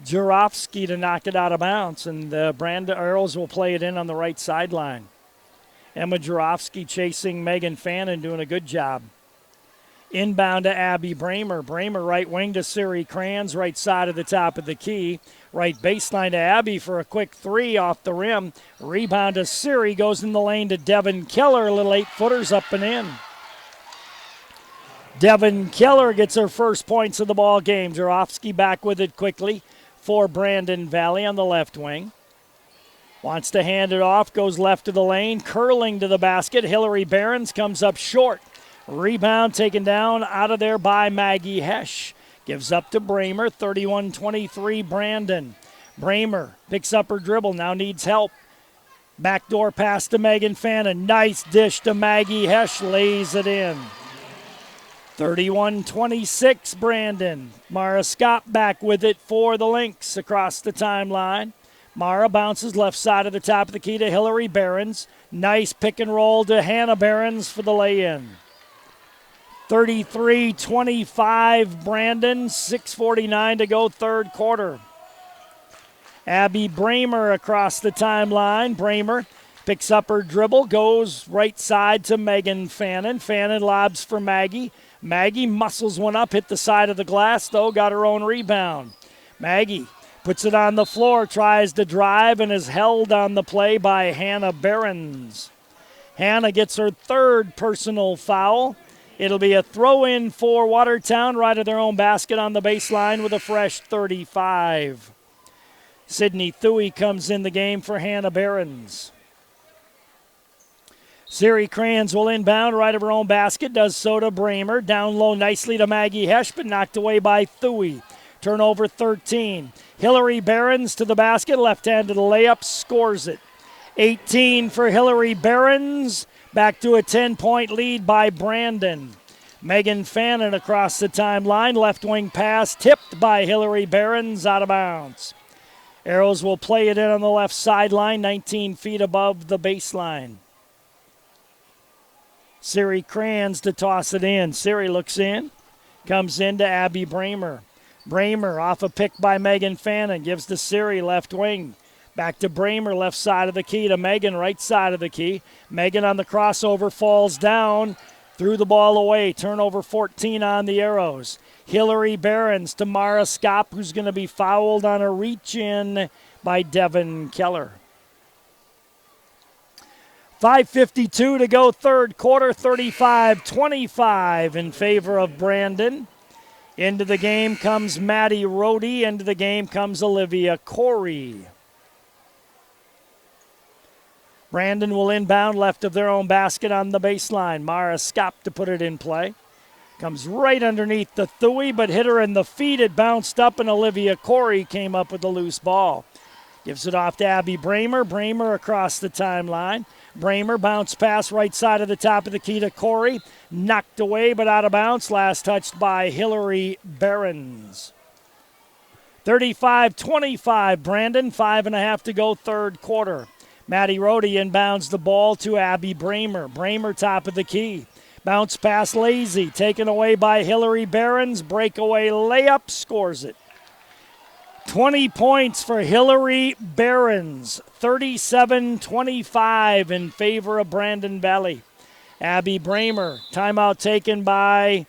Jurovsky to knock it out of bounds, and the Brandon Arrows will play it in on the right sideline. Emma Jurovsky chasing Megan Fannin, doing a good job. Inbound to Abby Bramer. Bramer right wing to Siri Kranz, right side of the top of the key. Right baseline to Abby for a quick three off the rim. Rebound to Siri, goes in the lane to Devin Keller. Little 8-footers up and in. Devin Keller gets her first points of the ball game. Jurovsky back with it quickly for Brandon Valley on the left wing. Wants to hand it off, goes left of the lane, curling to the basket. Hillary Behrens comes up short. Rebound taken down out of there by Maggie Hesch. Gives up to Bramer, 31-23 Brandon. Bramer picks up her dribble, now needs help. Backdoor pass to Megan Fannin. Nice dish to Maggie Hesch, lays it in. 31-26 Brandon. Mara Scott back with it for the Lynx across the timeline. Mara bounces left side of the top of the key to Hillary Behrens. Nice pick and roll to Hannah Behrens for the lay-in. 33-25 Brandon, 6:49 to go third quarter. Abby Bramer across the timeline. Bramer picks up her dribble, goes right side to Megan Fannin. Fannin lobs for Maggie. Maggie muscles one up, hit the side of the glass, though, got her own rebound. Maggie puts it on the floor, tries to drive, and is held on the play by Hannah Behrens. Hannah gets her third personal foul. It'll be a throw-in for Watertown right at their own basket on the baseline with a fresh 35. Sydney Thuy comes in the game for Hannah Behrens. Siri Kranz will inbound right of her own basket, does so to Bramer. Down low nicely to Maggie Hesch, but knocked away by Thuy. Turnover 13. Hillary Behrens to the basket, left-handed layup, scores it. 18 for Hillary Behrens. Back to a 10-point lead by Brandon. Megan Fannin across the timeline. Left wing pass tipped by Hillary Behrens, out of bounds. Arrows will play it in on the left sideline, 19 feet above the baseline. Siri Kranz to toss it in. Siri looks in. Comes in to Abby Bramer. Bramer off a pick by Megan Fannin. Gives to Siri, left wing. Back to Bramer, left side of the key to Megan, right side of the key. Megan on the crossover, falls down, threw the ball away. Turnover 14 on the Arrows. Hillary Behrens to Mara Scott, who's going to be fouled on a reach-in by Devin Keller. 5:52 to go third quarter, 35-25 in favor of Brandon. Into the game comes Maddie Rohde. Into the game comes Olivia Corey. Brandon will inbound left of their own basket on the baseline. Mara Scott to put it in play. Comes right underneath the Thuy, but hit her in the feet. It bounced up, and Olivia Corey came up with the loose ball. Gives it off to Abby Bramer. Bramer across the timeline. Bramer bounce pass right side of the top of the key to Corey. Knocked away, but out of bounds. Last touched by Hillary Behrens. 35-25, Brandon. 5.5 to go third quarter. Maddie Rohde inbounds the ball to Abby Bramer. Bramer top of the key. Bounce pass lazy. Taken away by Hillary Behrens. Breakaway layup. Scores it. 20 points for Hillary Behrens. 37-25 in favor of Brandon Valley. Abby Bramer. Timeout taken by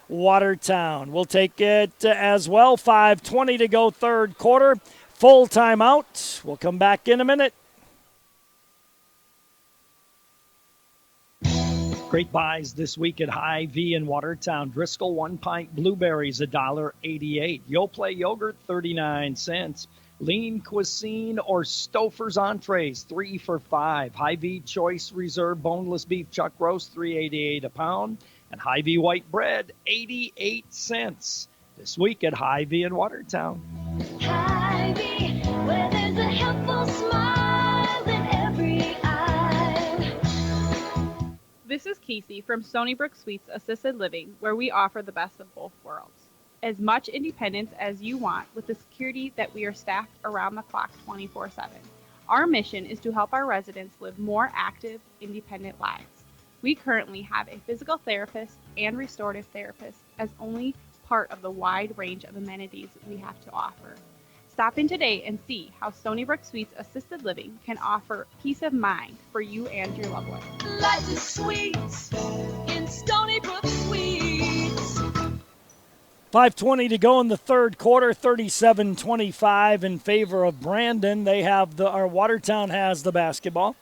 Watertown. We'll take it as well. 5:20 to go third quarter. Full timeout. We'll come back in a minute. Great buys this week at Hy-Vee in Watertown. Driscoll 1 pint blueberries, $1.88. Yoplait yogurt, 39 cents. Lean Cuisine or Stouffer's entrees, 3 for $5. Hy-Vee Choice Reserve boneless beef chuck roast, $3.88 a pound. And Hy-Vee white bread, 88 cents. This week at Hy-Vee in Watertown. Hy-Vee, where there's a helpful This is Casey from Stony Brook Suites Assisted Living, where we offer the best of both worlds. As much independence as you want with the security that we are staffed around the clock 24/7. Our mission is to help our residents live more active, independent lives. We currently have a physical therapist and restorative therapist as only part of the wide range of amenities we have to offer. Stop in today and see how Stony Brook Suites Assisted Living can offer peace of mind for you and your loved ones. Life is sweet in Stony Brook Suites. 5:20 to go in the third quarter, 37-25 in favor of Brandon. Watertown has the basketball.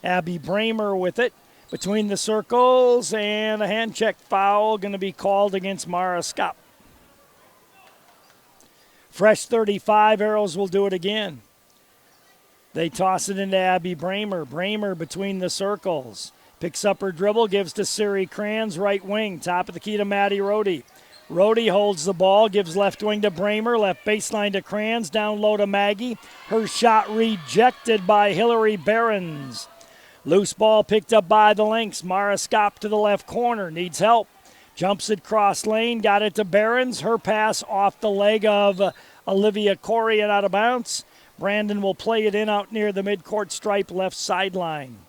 Abby Bramer with it between the circles, and a hand check foul going to be called against Mara Scott. Fresh 35, Arrows will do it again. They toss it into Abby Bramer. Bramer between the circles. Picks up her dribble, gives to Siri Kranz, right wing. Top of the key to Maddie Rohde. Rohde holds the ball, gives left wing to Bramer, left baseline to Kranz, down low to Maggie. Her shot rejected by Hillary Behrens. Loose ball picked up by the Lynx. Mara Scott to the left corner, needs help. Jumps it cross lane, got it to Behrens. Her pass off the leg of Olivia Corey and out of bounds. Brandon will play it in out near the midcourt stripe left sideline.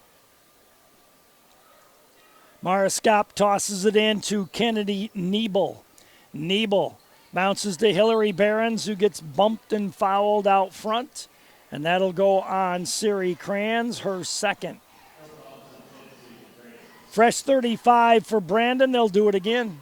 Mara Scott tosses it in to Kennedy Niebel. Niebel bounces to Hillary Behrens, who gets bumped and fouled out front. And that'll go on Siri Kranz, her second. Fresh 35 for Brandon. They'll do it again.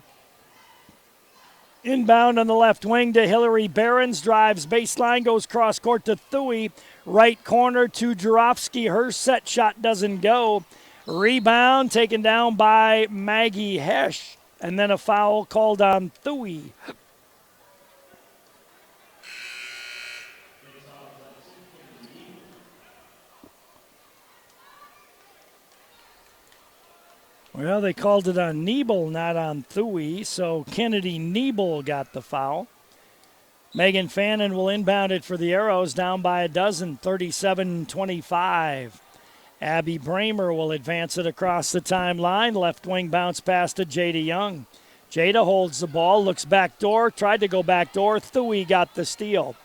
Inbound on the left wing to Hillary Behrens. Drives baseline, goes cross court to Thuy. Right corner to Jarofsky. Her set shot doesn't go. Rebound taken down by Maggie Hesch. And then a foul called on Thuy. Well, they called it on Niebel, not on Thuy, so Kennedy Niebel got the foul. Megan Fannin will inbound it for the Arrows, down by a dozen, 37-25. Abby Bramer will advance it across the timeline. Left wing bounce pass to Jada Young. Jada holds the ball, looks back door, tried to go back door. Thuy got the steal.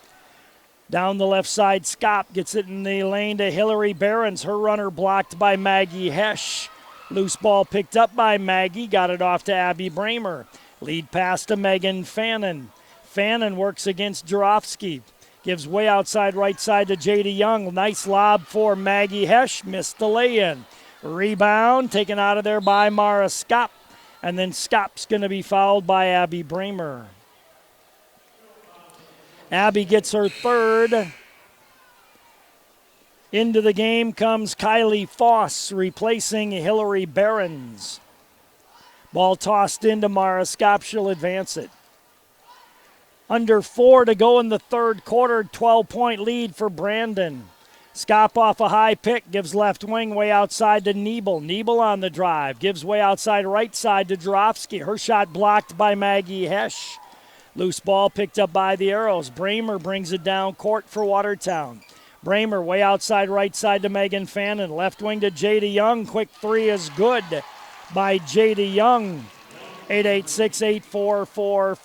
Down the left side, Scott gets it in the lane to Hillary Behrens. Her runner blocked by Maggie Hesch. Loose ball picked up by Maggie, got it off to Abby Bramer. Lead pass to Megan Fannin. Fannin works against Jarofsky. Gives way outside right side to Jada Young. Nice lob for Maggie Hesch. Missed the lay-in. Rebound taken out of there by Mara Scott. And then Scott's going to be fouled by Abby Bramer. Abby gets her third. Into the game comes Kylie Foss, replacing Hillary Behrens. Ball tossed into Mara Scott. She'll advance it. Under 4 to go in the third quarter, 12-point lead for Brandon. Scott off a high pick, gives left wing way outside to Niebel. Niebel on the drive, gives way outside right side to Jarofsky. Her shot blocked by Maggie Hesch. Loose ball picked up by the Arrows. Bramer brings it down court for Watertown. Bramer way outside right side to Megan Fannin. Left wing to Jada Young. Quick three is good by Jada Young. 886-8444.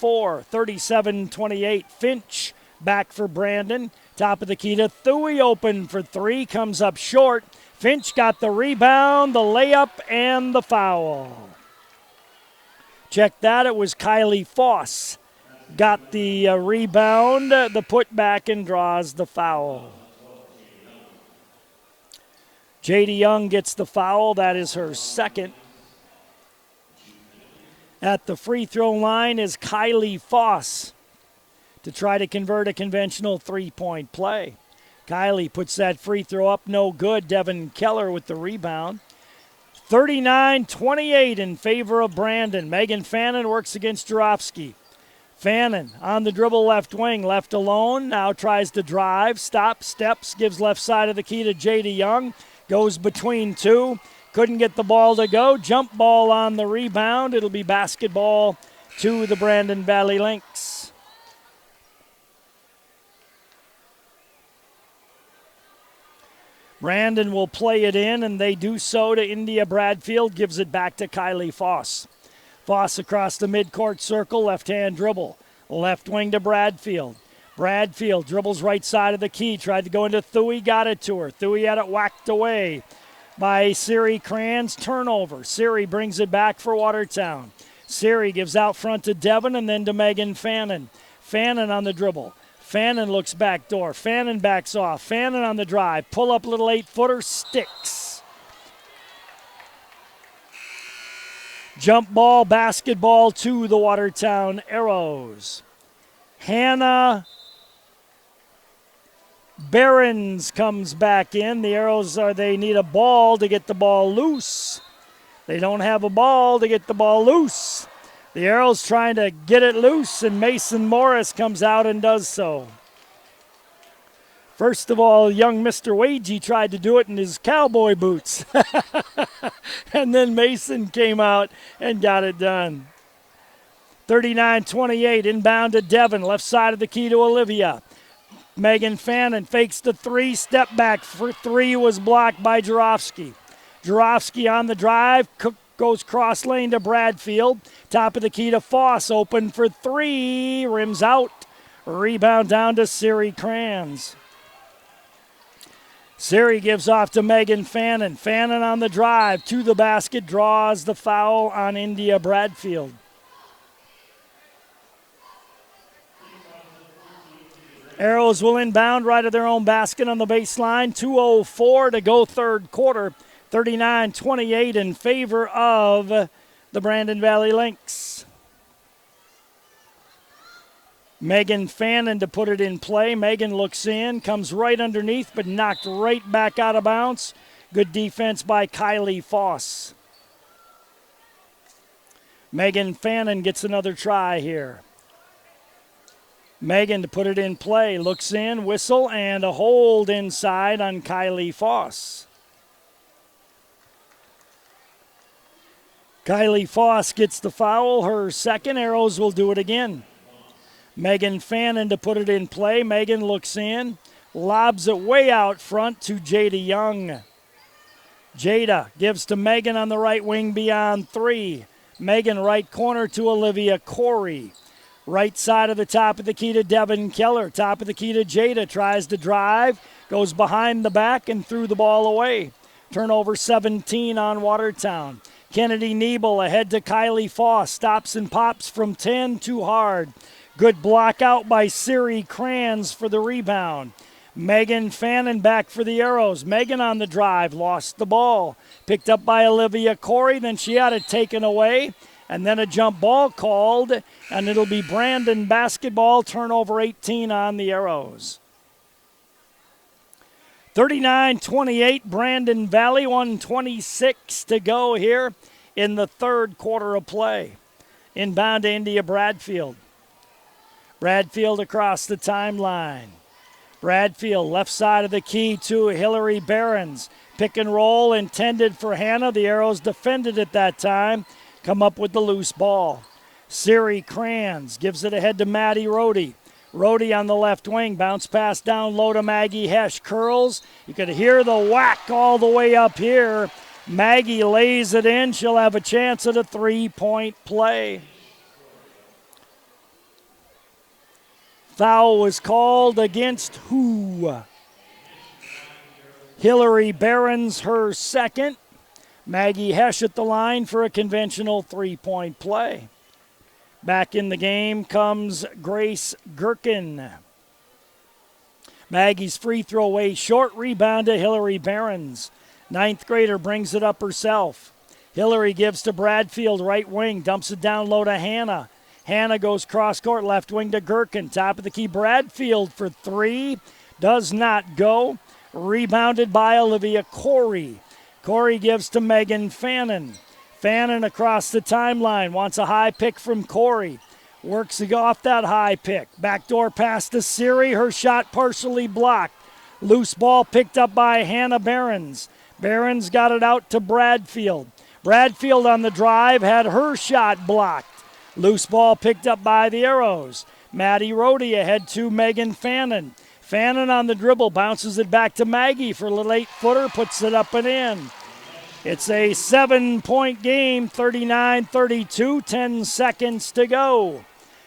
37-28. Finch back for Brandon. Top of the key to Thuy, open for three. Comes up short. Finch got the rebound, the layup, and the foul. Check that. It was Kylie Foss. Got the rebound, the putback, and draws the foul. Jada Young gets the foul. That is her second. At the free throw line is Kylie Foss to try to convert a conventional three-point play. Kylie puts that free throw up, no good. Devin Keller with the rebound. 39-28 in favor of Brandon. Megan Fannin works against Jarofsky. Fannin on the dribble left wing, left alone, now tries to drive, stops, steps, gives left side of the key to Jada Young. Goes between two. Couldn't get the ball to go. Jump ball on the rebound. It'll be basketball to the Brandon Valley Lynx. Brandon will play it in, and they do so to India Bradfield. Gives it back to Kylie Foss. Foss across the midcourt circle, left-hand dribble. Left wing to Bradfield. Bradfield dribbles right side of the key. Tried to go into Thuy, got it to her. Thuy had it whacked away by Siri Kranz. Turnover. Siri brings it back for Watertown. Siri gives out front to Devon and then to Megan Fannin. Fannin on the dribble. Fannin looks back door. Fannin backs off. Fannin on the drive. Pull up little 8-footer. Sticks. Jump ball, basketball to the Watertown Arrows. Hannah Behrens comes back in. The Arrows they need a ball to get the ball loose. They don't have a ball to get the ball loose. The Arrows trying to get it loose, and Mason Morris comes out and does so. First of all, young Mr. Wagey tried to do it in his cowboy boots. And then Mason came out and got it done. 39-28, inbound to Devon, left side of the key to Olivia. Megan Fannin fakes the three, step back for three was blocked by Jarofsky. Jarofsky on the drive, Cook goes cross lane to Bradfield. Top of the key to Foss, open for three, rims out. Rebound down to Siri Kranz. Siri gives off to Megan Fannin. Fannin on the drive, to the basket, draws the foul on India Bradfield. Arrows will inbound right at their own basket on the baseline. 2:04 to go third quarter. 39-28 in favor of the Brandon Valley Lynx. Megan Fannin to put it in play. Megan looks in, comes right underneath, but knocked right back out of bounds. Good defense by Kylie Foss. Megan Fannin gets another try here. Megan to put it in play. Looks in, whistle, and a hold inside on Kylie Foss. Kylie Foss gets the foul. Her second. Arrows will do it again. Megan Fannin to put it in play. Megan looks in, lobs it way out front to Jada Young. Jada gives to Megan on the right wing beyond three. Megan right corner to Olivia Corey. Right side of the top of the key to Devin Keller. Top of the key to Jada. Tries to drive. Goes behind the back and threw the ball away. Turnover 17 on Watertown. Kennedy Niebel ahead to Kylie Foss. Stops and pops from 10. Too hard. Good block out by Siri Kranz for the rebound. Megan Fannin back for the Arrows. Megan on the drive. Lost the ball. Picked up by Olivia Corey. Then she had it taken away. And then a jump ball called. And it'll be Brandon basketball. Turnover 18 on the Arrows. 39-28 Brandon Valley. 1:26 to go here in the third quarter of play. Inbound to India Bradfield. Bradfield across the timeline. Bradfield left side of the key to Hillary Behrens. Pick and roll intended for Hannah. The Arrows defended it that time. Come up with the loose ball. Siri Kranz gives it ahead to Maddie Rohde. Rohde on the left wing. Bounce pass down low to Maggie Hesch. Curls. You could hear the whack all the way up here. Maggie lays it in. She'll have a chance at a three-point play. Foul was called against who? Hillary Behrens, her second. Maggie Hesch at the line for a conventional three-point play. Back in the game comes Grace Gherkin. Maggie's free throw way short. Rebound to Hillary Behrens. Ninth grader brings it up herself. Hillary gives to Bradfield, right wing. Dumps it down low to Hannah. Hannah goes cross-court, left wing to Gherkin. Top of the key, Bradfield for three. Does not go. Rebounded by Olivia Corey. Corey gives to Megan Fannin. Fannin across the timeline. Wants a high pick from Corey. Works off that high pick. Backdoor pass to Siri. Her shot partially blocked. Loose ball picked up by Hannah Behrens. Behrens got it out to Bradfield. Bradfield on the drive had her shot blocked. Loose ball picked up by the Arrows. Maddie Rohde ahead to Megan Fannin. Fannin on the dribble, bounces it back to Maggie for a little 8-footer, puts it up and in. It's a 7-point game, 39-32, 10 seconds to go.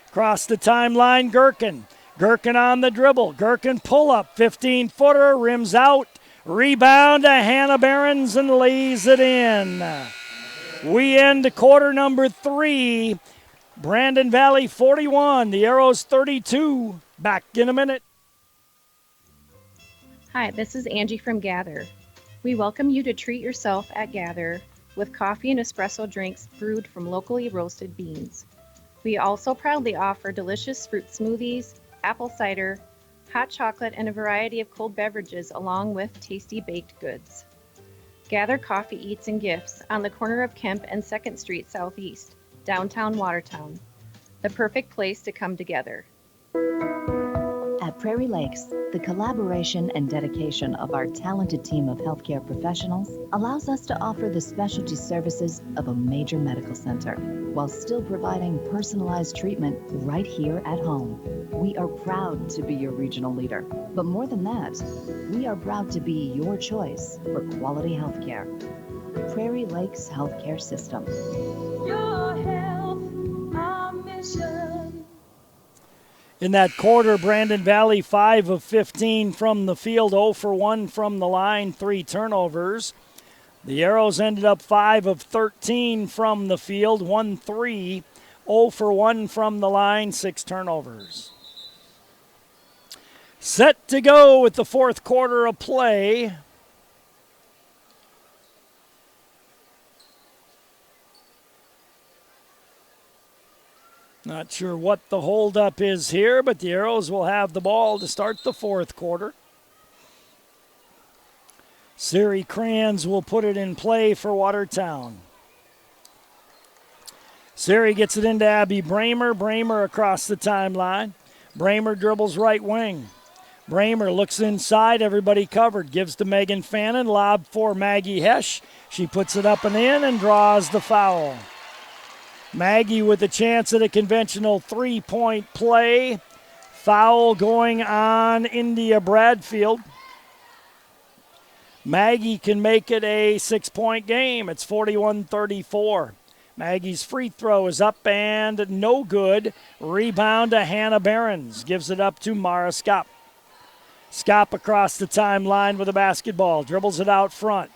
Across the timeline, Gherkin. Gherkin on the dribble. Gherkin pull up, 15-footer, rims out. Rebound to Hannah Behrens and lays it in. We end quarter number 3. Brandon Valley 41, the Arrows 32. Back in a minute. Hi, this is Angie from Gather. We welcome you to treat yourself at Gather with coffee and espresso drinks brewed from locally roasted beans. We also proudly offer delicious fruit smoothies, apple cider, hot chocolate, and a variety of cold beverages along with tasty baked goods. Gather Coffee Eats and Gifts on the corner of Kemp and 2nd Street Southeast, downtown Watertown. The perfect place to come together. At Prairie Lakes, the collaboration and dedication of our talented team of healthcare professionals allows us to offer the specialty services of a major medical center while still providing personalized treatment right here at home. We are proud to be your regional leader, but more than that, we are proud to be your choice for quality healthcare. Prairie Lakes Healthcare System. Your health, our mission. In that quarter, Brandon Valley 5 of 15 from the field, 0 for 1 from the line, 3 turnovers. The Arrows ended up 5 of 13 from the field, 1-3, 0 for 1 from the line, 6 turnovers. Set to go with the fourth quarter of play. Not sure what the holdup is here, but the Arrows will have the ball to start the fourth quarter. Siri Kranz will put it in play for Watertown. Siri gets it into Abby Bramer. Bramer across the timeline. Bramer dribbles right wing. Bramer looks inside, everybody covered. Gives to Megan Fannin, lob for Maggie Hesch. She puts it up and in and draws the foul. Maggie with a chance at a conventional three-point play. Foul going on India Bradfield. Maggie can make it a 6-point game. It's 41-34. Maggie's free throw is up and no good. Rebound to Hannah Behrens. Gives it up to Mara Skop. Skop across the timeline with a basketball. Dribbles it out front.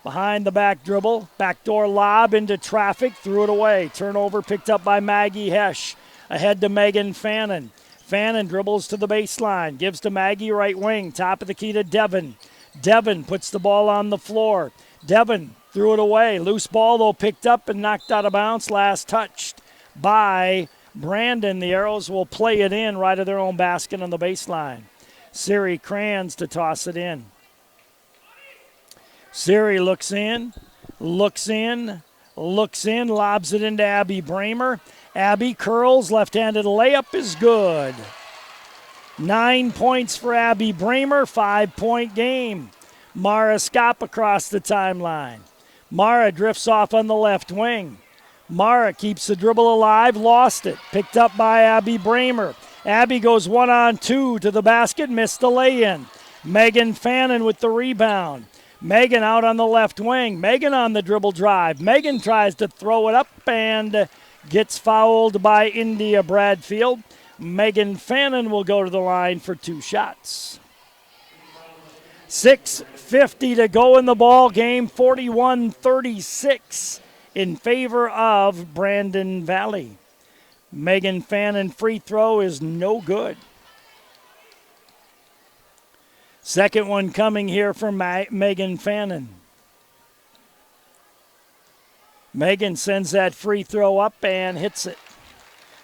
Behind the back dribble, backdoor lob into traffic, threw it away. Turnover picked up by Maggie Hesch. Ahead to Megan Fannin. Fannin dribbles to the baseline, gives to Maggie right wing, top of the key to Devon. Devon puts the ball on the floor. Devon threw it away. Loose ball, though, picked up and knocked out of bounds. Last touched by Brandon. The Arrows will play it in right of their own basket on the baseline. Siri Kranz to toss it in. Siri looks in, lobs it into Abby Bramer. Abby curls, left-handed layup is good. 9 points for Abby Bramer, 5-point game. Mara Skop across the timeline. Mara drifts off on the left wing. Mara keeps the dribble alive, lost it. Picked up by Abby Bramer. Abby goes 1-on-2 to the basket, missed the lay-in. Megan Fannin with the rebound. Megan out on the left wing. Megan on the dribble drive. Megan tries to throw it up and gets fouled by India Bradfield. Megan Fannin will go to the line for 2 shots. 6:50 to go in the ball game. 41-36 in favor of Brandon Valley. Megan Fannin free throw is no good. Second one coming here from Megan Fannin. Megan sends that free throw up and hits it.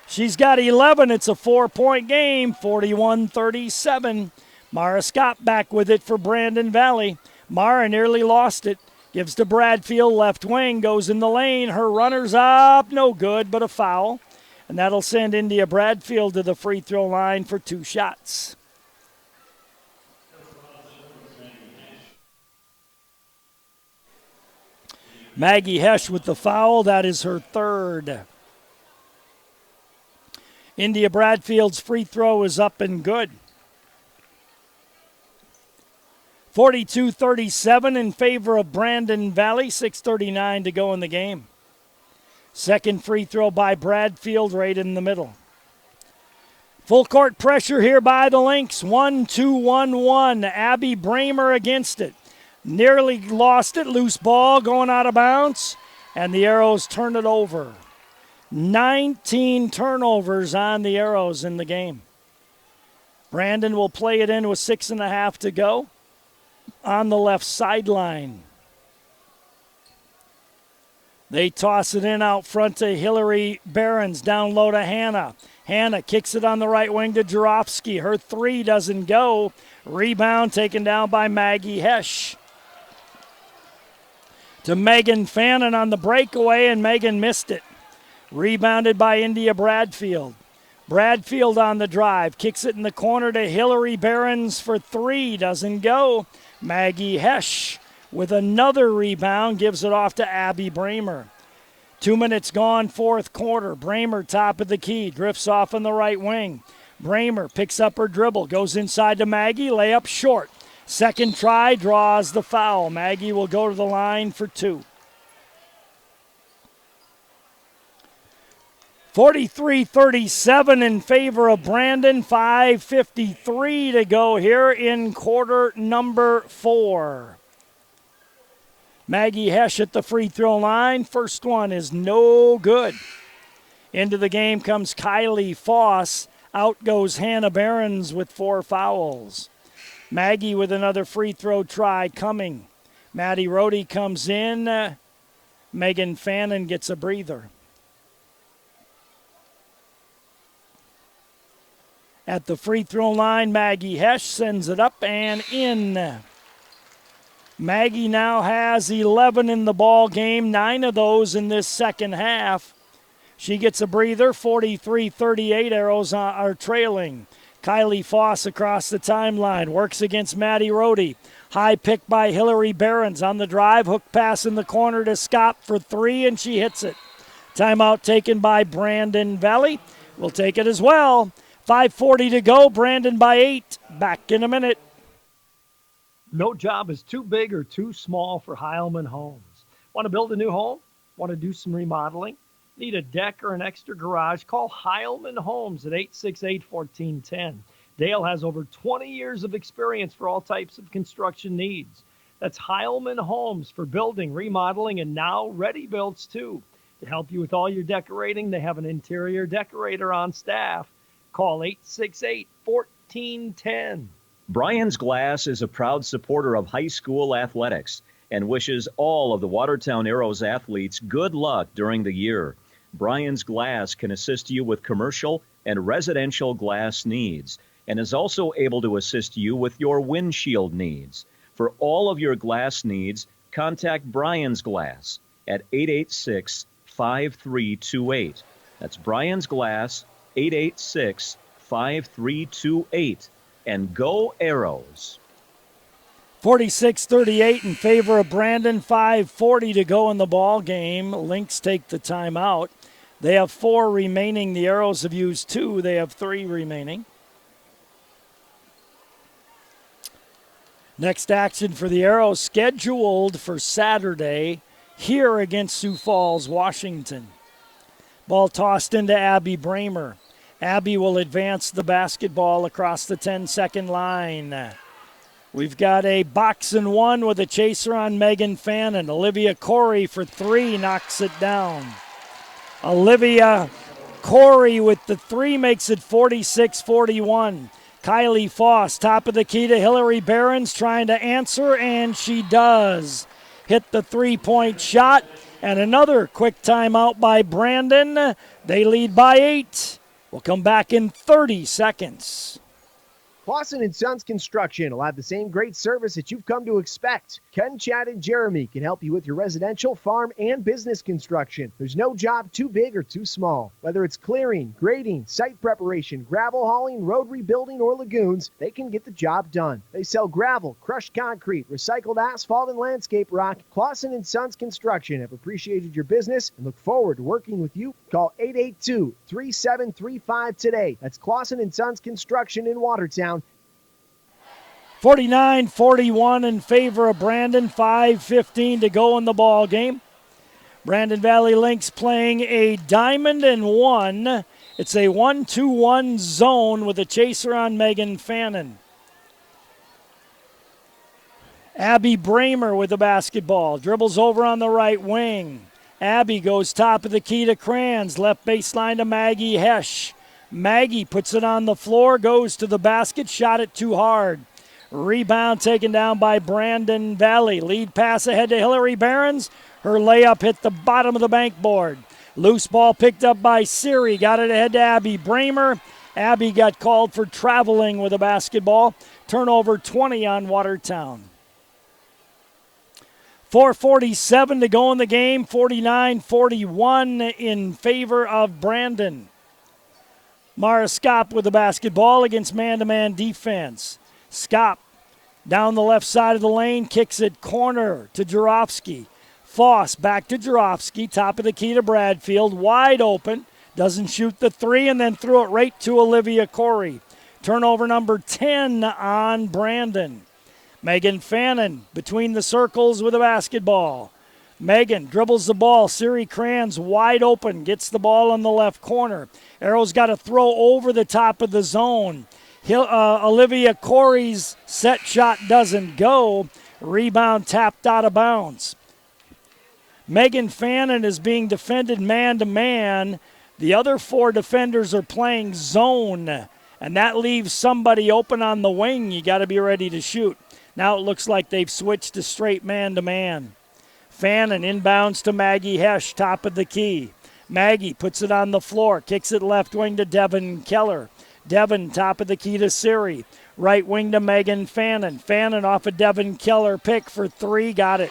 She's got 11. It's a 4-point game, 41-37. Mara Scott back with it for Brandon Valley. Mara nearly lost it. Gives to Bradfield, left wing, goes in the lane. Her runner's up, no good, but a foul. And that'll send India Bradfield to the free throw line for 2 shots. Maggie Hesch with the foul. That is her 3rd. India Bradfield's free throw is up and good. 42-37 in favor of Brandon Valley, 6:39 to go in the game. Second free throw by Bradfield right in the middle. Full court pressure here by the Lynx. 1-2-1-1. Abby Bramer against it. Nearly lost it. Loose ball going out of bounds. And the Arrows turn it over. 19 turnovers on the Arrows in the game. Brandon will play it in with 6.5 to go on the left sideline. They toss it in out front to Hillary Behrens. Down low to Hannah. Hannah kicks it on the right wing to Jarofsky. Her three doesn't go. Rebound taken down by Maggie Hesch. To Megan Fannin on the breakaway, and Megan missed it. Rebounded by India Bradfield. Bradfield on the drive. Kicks it in the corner to Hillary Behrens for three. Doesn't go. Maggie Hesch with another rebound, gives it off to Abby Bramer. 2 minutes gone, fourth quarter. Bramer top of the key, drifts off on the right wing. Bramer picks up her dribble, goes inside to Maggie, layup short. Second try, draws the foul. Maggie will go to the line for two. 43-37 in favor of Brandon. 5:53 to go here in quarter number 4. Maggie Hesch at the free throw line. First one is no good. Into the game comes Kylie Foss. Out goes Hannah Behrens with 4 fouls. Maggie with another free throw try coming. Maddie Rohde comes in. Megan Fannin gets a breather. At the free throw line, Maggie Hesch sends it up and in. Maggie now has 11 in the ball game, 9 of those in this second half. She gets a breather. 43-38, Arrows are trailing. Kylie Foss across the timeline, works against Maddie Rohde. High pick by Hillary Behrens on the drive, hook pass in the corner to Scott for three, and she hits it. Timeout taken by Brandon Valley. We'll take it as well. 5:40 to go, Brandon by 8. Back in a minute. No job is too big or too small for Heilman Homes. Want to build a new home? Want to do some remodeling? Need a deck or an extra garage? Call Heilman Homes at 868-1410. Dale has over 20 years of experience for all types of construction needs. That's Heilman Homes for building, remodeling, and now ready builds too. To help you with all your decorating, they have an interior decorator on staff. Call 868-1410. Brian's Glass is a proud supporter of high school athletics and wishes all of the Watertown Arrows athletes good luck during the year. Brian's Glass can assist you with commercial and residential glass needs and is also able to assist you with your windshield needs. For all of your glass needs, contact Brian's Glass at 886-5328. That's Brian's Glass, 886-5328. And go Arrows. 46-38 in favor of Brandon. 5:40 to go in the ball game. Lynx take the timeout. They have 4 remaining. The Arrows have used 2. They have 3 remaining. Next action for the Arrows scheduled for Saturday here against Sioux Falls, Washington. Ball tossed into Abby Bramer. Abby will advance the basketball across the 10-second line. We've got a box and one with a chaser on Megan Fannin. Olivia Corey for 3 knocks it down. Olivia Corey with the 3 makes it 46-41. Kylie Foss, top of the key to Hillary Behrens, trying to answer, and she does. Hit the 3-point shot, and another quick timeout by Brandon. They lead by 8. We'll come back in 30 seconds. Clausen & Sons Construction will have the same great service that you've come to expect. Ken, Chad, and Jeremy can help you with your residential, farm, and business construction. There's no job too big or too small. Whether it's clearing, grading, site preparation, gravel hauling, road rebuilding, or lagoons, they can get the job done. They sell gravel, crushed concrete, recycled asphalt, and landscape rock. Clausen & Sons Construction have appreciated your business and look forward to working with you. Call 882-3735 today. That's Clausen & Sons Construction in Watertown. 49-41 in favor of Brandon. 5:15 to go in the ball game. Brandon Valley Lynx playing a diamond and one. It's a 1-2-1 zone with a chaser on Megan Fannin. Abby Bramer with the basketball. Dribbles over on the right wing. Abby goes top of the key to Kranz. Left baseline to Maggie Hesch. Maggie puts it on the floor, goes to the basket, shot it too hard. Rebound taken down by Brandon Valley. Lead pass ahead to Hillary Behrens. Her layup hit the bottom of the bank board. Loose ball picked up by Siri. Got it ahead to Abby Bramer. Abby got called for traveling with a basketball. Turnover 20 on Watertown. 4:47 to go in the game. 49-41 in favor of Brandon. Mara Skop with the basketball against man-to-man defense. Skop down the left side of the lane, kicks it corner to Jarofsky. Foss back to Jarofsky, top of the key to Bradfield, wide open, doesn't shoot the three, and then threw it right to Olivia Corey. Turnover number 10 on Brandon. Megan Fannin between the circles with a basketball. Megan dribbles the ball. Siri Kranz wide open, gets the ball in the left corner. Arrows got to throw over the top of the zone. Olivia Corey's set shot doesn't go. Rebound tapped out of bounds. Megan Fannin is being defended man-to-man. The other four defenders are playing zone, and that leaves somebody open on the wing. You got to be ready to shoot. Now it looks like they've switched to straight man-to-man. Fannin inbounds to Maggie Hesch, top of the key. Maggie puts it on the floor, kicks it left wing to Devin Keller. Devin, top of the key to Siri. Right wing to Megan Fannin. Fannin off a Devin Keller pick for three, got it.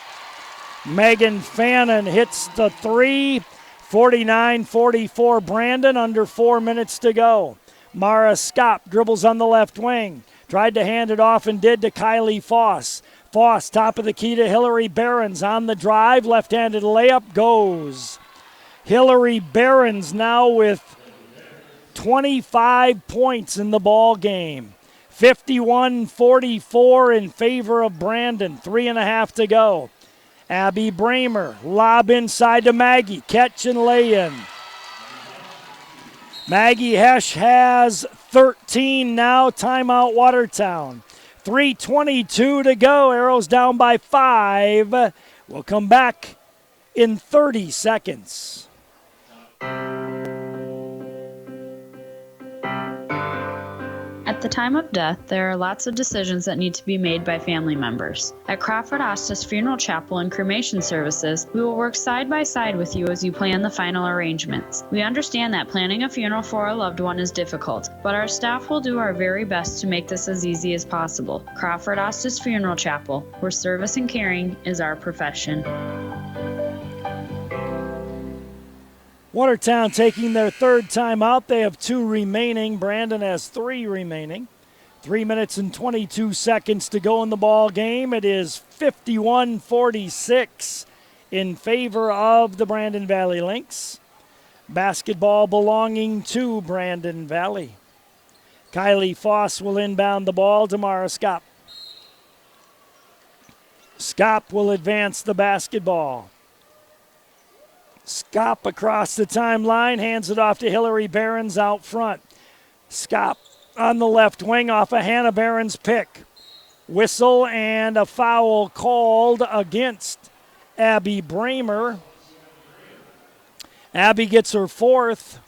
Megan Fannin hits the three. 49-44 Brandon, under 4 minutes to go. Mara Skop dribbles on the left wing. Tried to hand it off and did to Kylie Foss. Foss, top of the key to Hillary Behrens on the drive. Left-handed layup goes. Hillary Behrens now with 25 points in the ball game. 51-44 in favor of Brandon. 3.5 to go. Abby Bramer, lob inside to Maggie. Catch and lay in. Maggie Hesch has 13 now. Timeout Watertown. 3:22 to go. Arrows down by 5. We'll come back in 30 seconds. At the time of death, there are lots of decisions that need to be made by family members. At Crawford Ostis Funeral Chapel and Cremation Services, we will work side by side with you as you plan the final arrangements. We understand that planning a funeral for a loved one is difficult, but our staff will do our very best to make this as easy as possible. Crawford Ostis Funeral Chapel, where service and caring is our profession. Watertown taking their third time out. They have 2 remaining. Brandon has 3 remaining. 3 minutes and 22 seconds to go in the ball game. It is 51-46 in favor of the Brandon Valley Lynx. Basketball belonging to Brandon Valley. Kylie Foss will inbound the ball to Mara Skop. Skop will advance the basketball. Skop across the timeline, hands it off to Hillary Behrens out front. Skop on the left wing off a Hannah Behrens pick. Whistle and a foul called against Abby Bramer. Abby gets her 4th.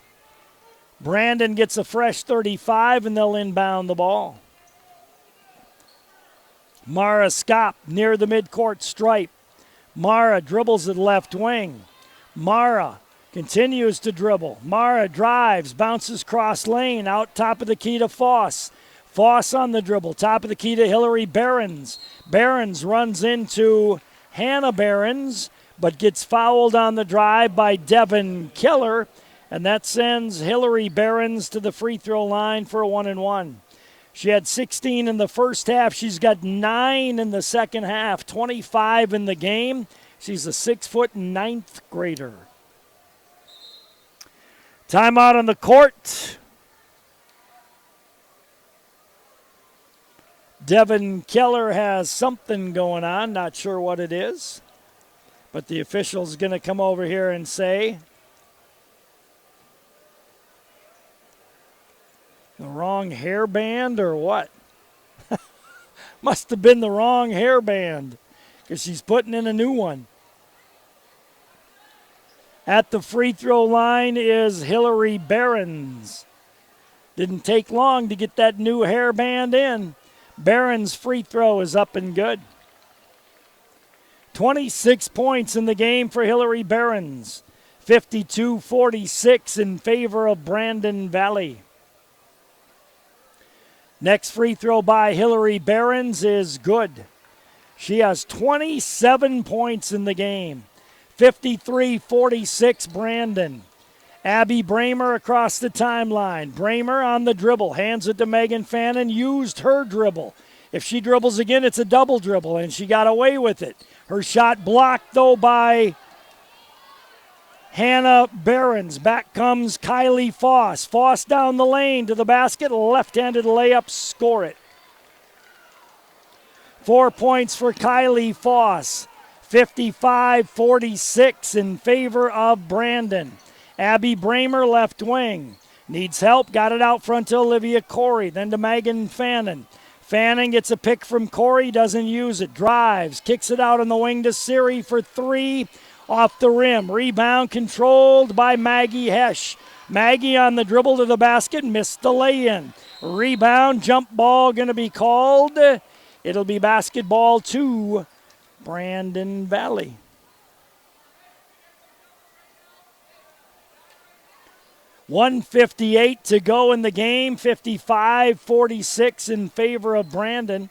Brandon gets a fresh 35, and they'll inbound the ball. Mara Skop near the midcourt stripe. Mara dribbles at left wing. Mara continues to dribble. Mara drives, bounces cross lane, out top of the key to Foss. Foss on the dribble, top of the key to Hillary Behrens. Behrens runs into Hannah Behrens, but gets fouled on the drive by Devin Keller, and that sends Hillary Behrens to the free throw line for a 1-and-1. She had 16 in the first half. She's got 9 in the second half, 25 in the game. She's a 6-foot 9th grader. Timeout on the court. Devin Keller has something going on, not sure what it is. But the official's going to come over here and say the wrong hairband or what? Must have been the wrong hairband because she's putting in a new one. At the free throw line is Hillary Behrens. Didn't take long to get that new hairband in. Behrens' free throw is up and good. 26 points in the game for Hillary Behrens. 52-46 in favor of Brandon Valley. Next free throw by Hillary Behrens is good. She has 27 points in the game. 53-46 Brandon. Abby Bramer across the timeline. Bramer on the dribble. Hands it to Megan Fannin. Used her dribble. If she dribbles again, it's a double dribble, and she got away with it. Her shot blocked, though, by Hannah Behrens. Back comes Kylie Foss. Foss down the lane to the basket. Left-handed layup. Score it. 4 points for Kylie Foss. 55-46 in favor of Brandon. Abby Bramer, left wing. Needs help. Got it out front to Olivia Corey. Then to Megan Fannin. Fannin gets a pick from Corey. Doesn't use it. Drives. Kicks it out on the wing to Siri for three. Off the rim. Rebound controlled by Maggie Hesh. Maggie on the dribble to the basket. Missed the lay-in. Rebound. Jump ball going to be called. It'll be basketball to Brandon Valley. .158 to go in the game. 55-46 in favor of Brandon.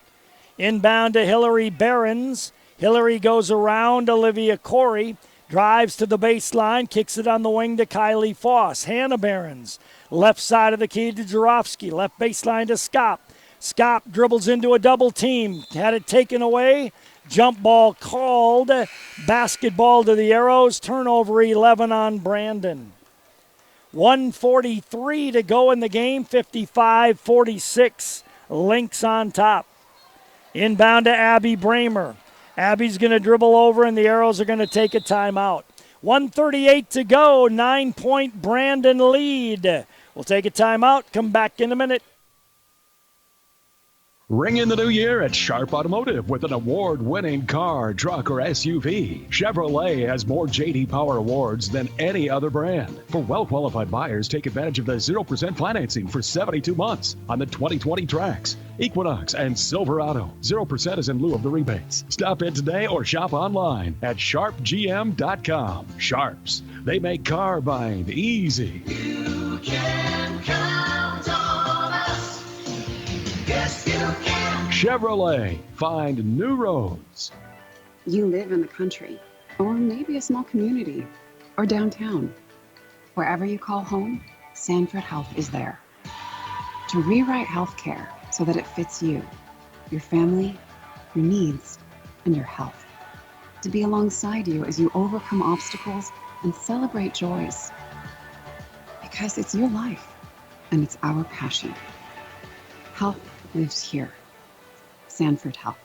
Inbound to Hillary Behrens. Hillary goes around Olivia Corey. Drives to the baseline. Kicks it on the wing to Kylie Foss. Hannah Behrens. Left side of the key to Jarofsky. Left baseline to Skop. Skop dribbles into a double team. Had it taken away. Jump ball called. Basketball to the Arrows. Turnover 11 on Brandon. 1:43 to go in the game. 55-46. Lynx on top. Inbound to Abby Bramer. Abby's going to dribble over, and the Arrows are going to take a timeout. 1:38 to go. 9-point Brandon lead. We'll take a timeout. Come back in a minute. Ring in the new year at Sharp Automotive with an award-winning car, truck, or SUV. Chevrolet has more J.D. Power awards than any other brand. For well-qualified buyers, take advantage of the 0% financing for 72 months on the 2020 Trax, Equinox, and Silverado. 0% is in lieu of the rebates. Stop in today or shop online at sharpgm.com. Sharps, they make car buying easy. You can count on us. Yes, you can. Chevrolet, find new roads. You live in the country, or maybe a small community, or downtown. Wherever you call home, Sanford Health is there. To rewrite healthcare so that it fits you, your family, your needs, and your health. To be alongside you as you overcome obstacles and celebrate joys. Because it's your life, and it's our passion. Health lives here. Sanford Health.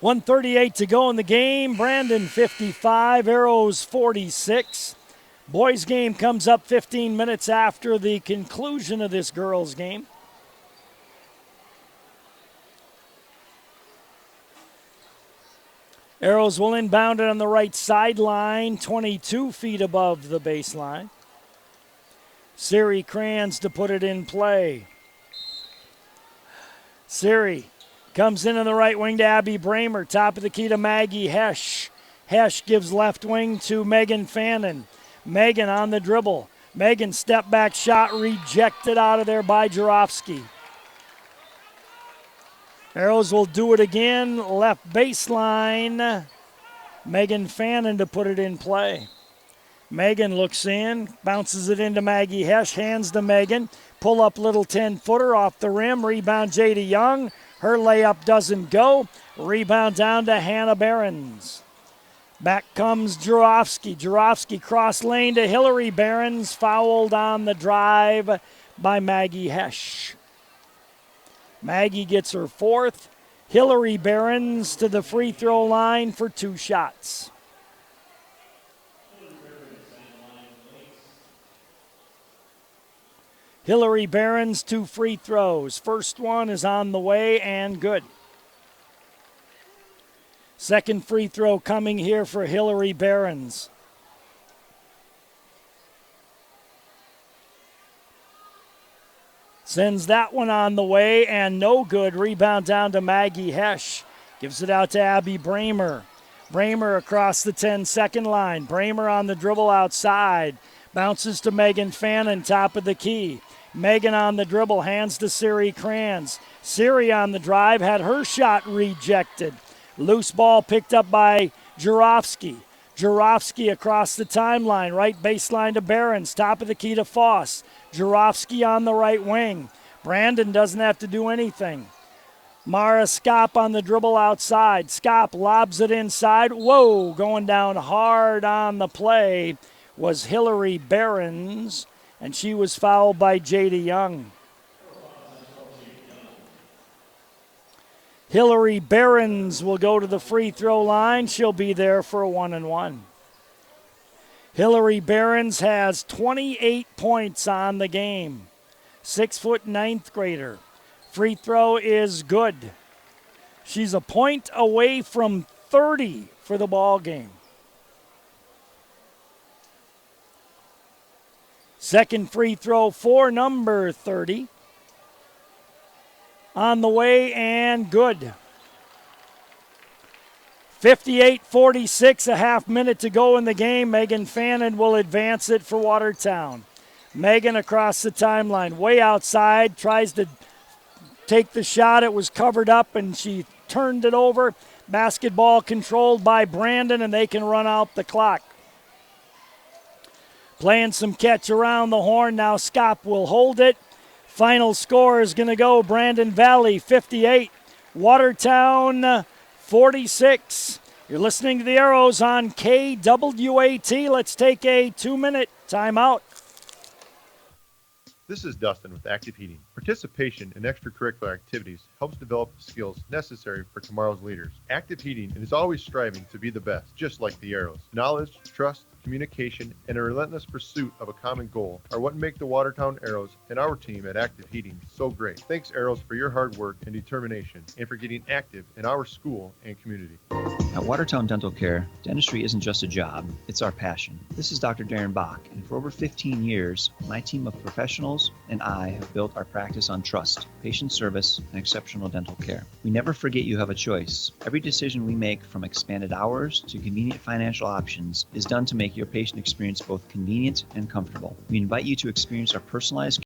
1:38 to go in the game. Brandon 55, Arrows 46. Boys game comes up 15 minutes after the conclusion of this girls game. Arrows will inbound it on the right sideline, 22 feet above the baseline. Siri Kranz to put it in play. Siri comes in on the right wing to Abby Bramer. Top of the key to Maggie Hesh. Hesh gives left wing to Megan Fannin. Megan on the dribble. Megan step back shot rejected out of there by Jarofsky. Arrows will do it again. Left baseline. Megan Fannin to put it in play. Megan looks in, bounces it into Maggie Hesh, hands to Megan. Pull up little 10-footer off the rim. Rebound Jada Young. Her layup doesn't go. Rebound down to Hannah Behrens. Back comes Jarofsky. Jarofsky cross lane to Hillary Behrens. Fouled on the drive by Maggie Hesh. Maggie gets her fourth. Hillary Behrens to the free throw line for 2 shots. Hillary Behrens, 2 free throws. First one is on the way and good. Second free throw coming here for Hillary Behrens. Sends that one on the way and no good. Rebound down to Maggie Hesch. Gives it out to Abby Bramer. Bramer across the 10-second line. Bramer on the dribble outside. Bounces to Megan Fannin, top of the key. Megan on the dribble, hands to Siri Kranz. Siri on the drive, had her shot rejected. Loose ball picked up by Jurovsky. Jurovsky across the timeline, right baseline to Behrens, top of the key to Foss. Jurovsky on the right wing. Brandon doesn't have to do anything. Mara Skop on the dribble outside. Skop lobs it inside. Whoa, going down hard on the play was Hillary Behrens, and she was fouled by Jada Young. Hillary Behrens will go to the free throw line. She'll be there for a 1-and-1. Hillary Behrens has 28 points on the game. 6-foot 9th grader. Free throw is good. She's a point away from 30 for the ball game. Second free throw for number 30. On the way and good. 58-46, a half minute to go in the game. Megan Fannin will advance it for Watertown. Megan across the timeline, way outside, tries to take the shot. It was covered up and she turned it over. Basketball controlled by Brandon and they can run out the clock. Playing some catch around the horn. Now Skop will hold it. Final score is going to go Brandon Valley 58, Watertown 46. You're listening to the Arrows on KWAT. Let's take a 2-minute timeout. This is Dustin with Active Heating. Participation in extracurricular activities helps develop the skills necessary for tomorrow's leaders. Active Heating is always striving to be the best, just like the Arrows. Knowledge, trust, communication, and a relentless pursuit of a common goal are what make the Watertown Arrows and our team at Active Heating so great. Thanks, Arrows, for your hard work and determination and for getting active in our school and community. At Watertown Dental Care, dentistry isn't just a job, it's our passion. This is Dr. Darren Bach, and for over 15 years, my team of professionals and I have built our practice on trust, patient service, and exceptional dental care. We never forget you have a choice. Every decision we make, from expanded hours to convenient financial options, is done to make your patient experience both convenient and comfortable. We invite you to experience our personalized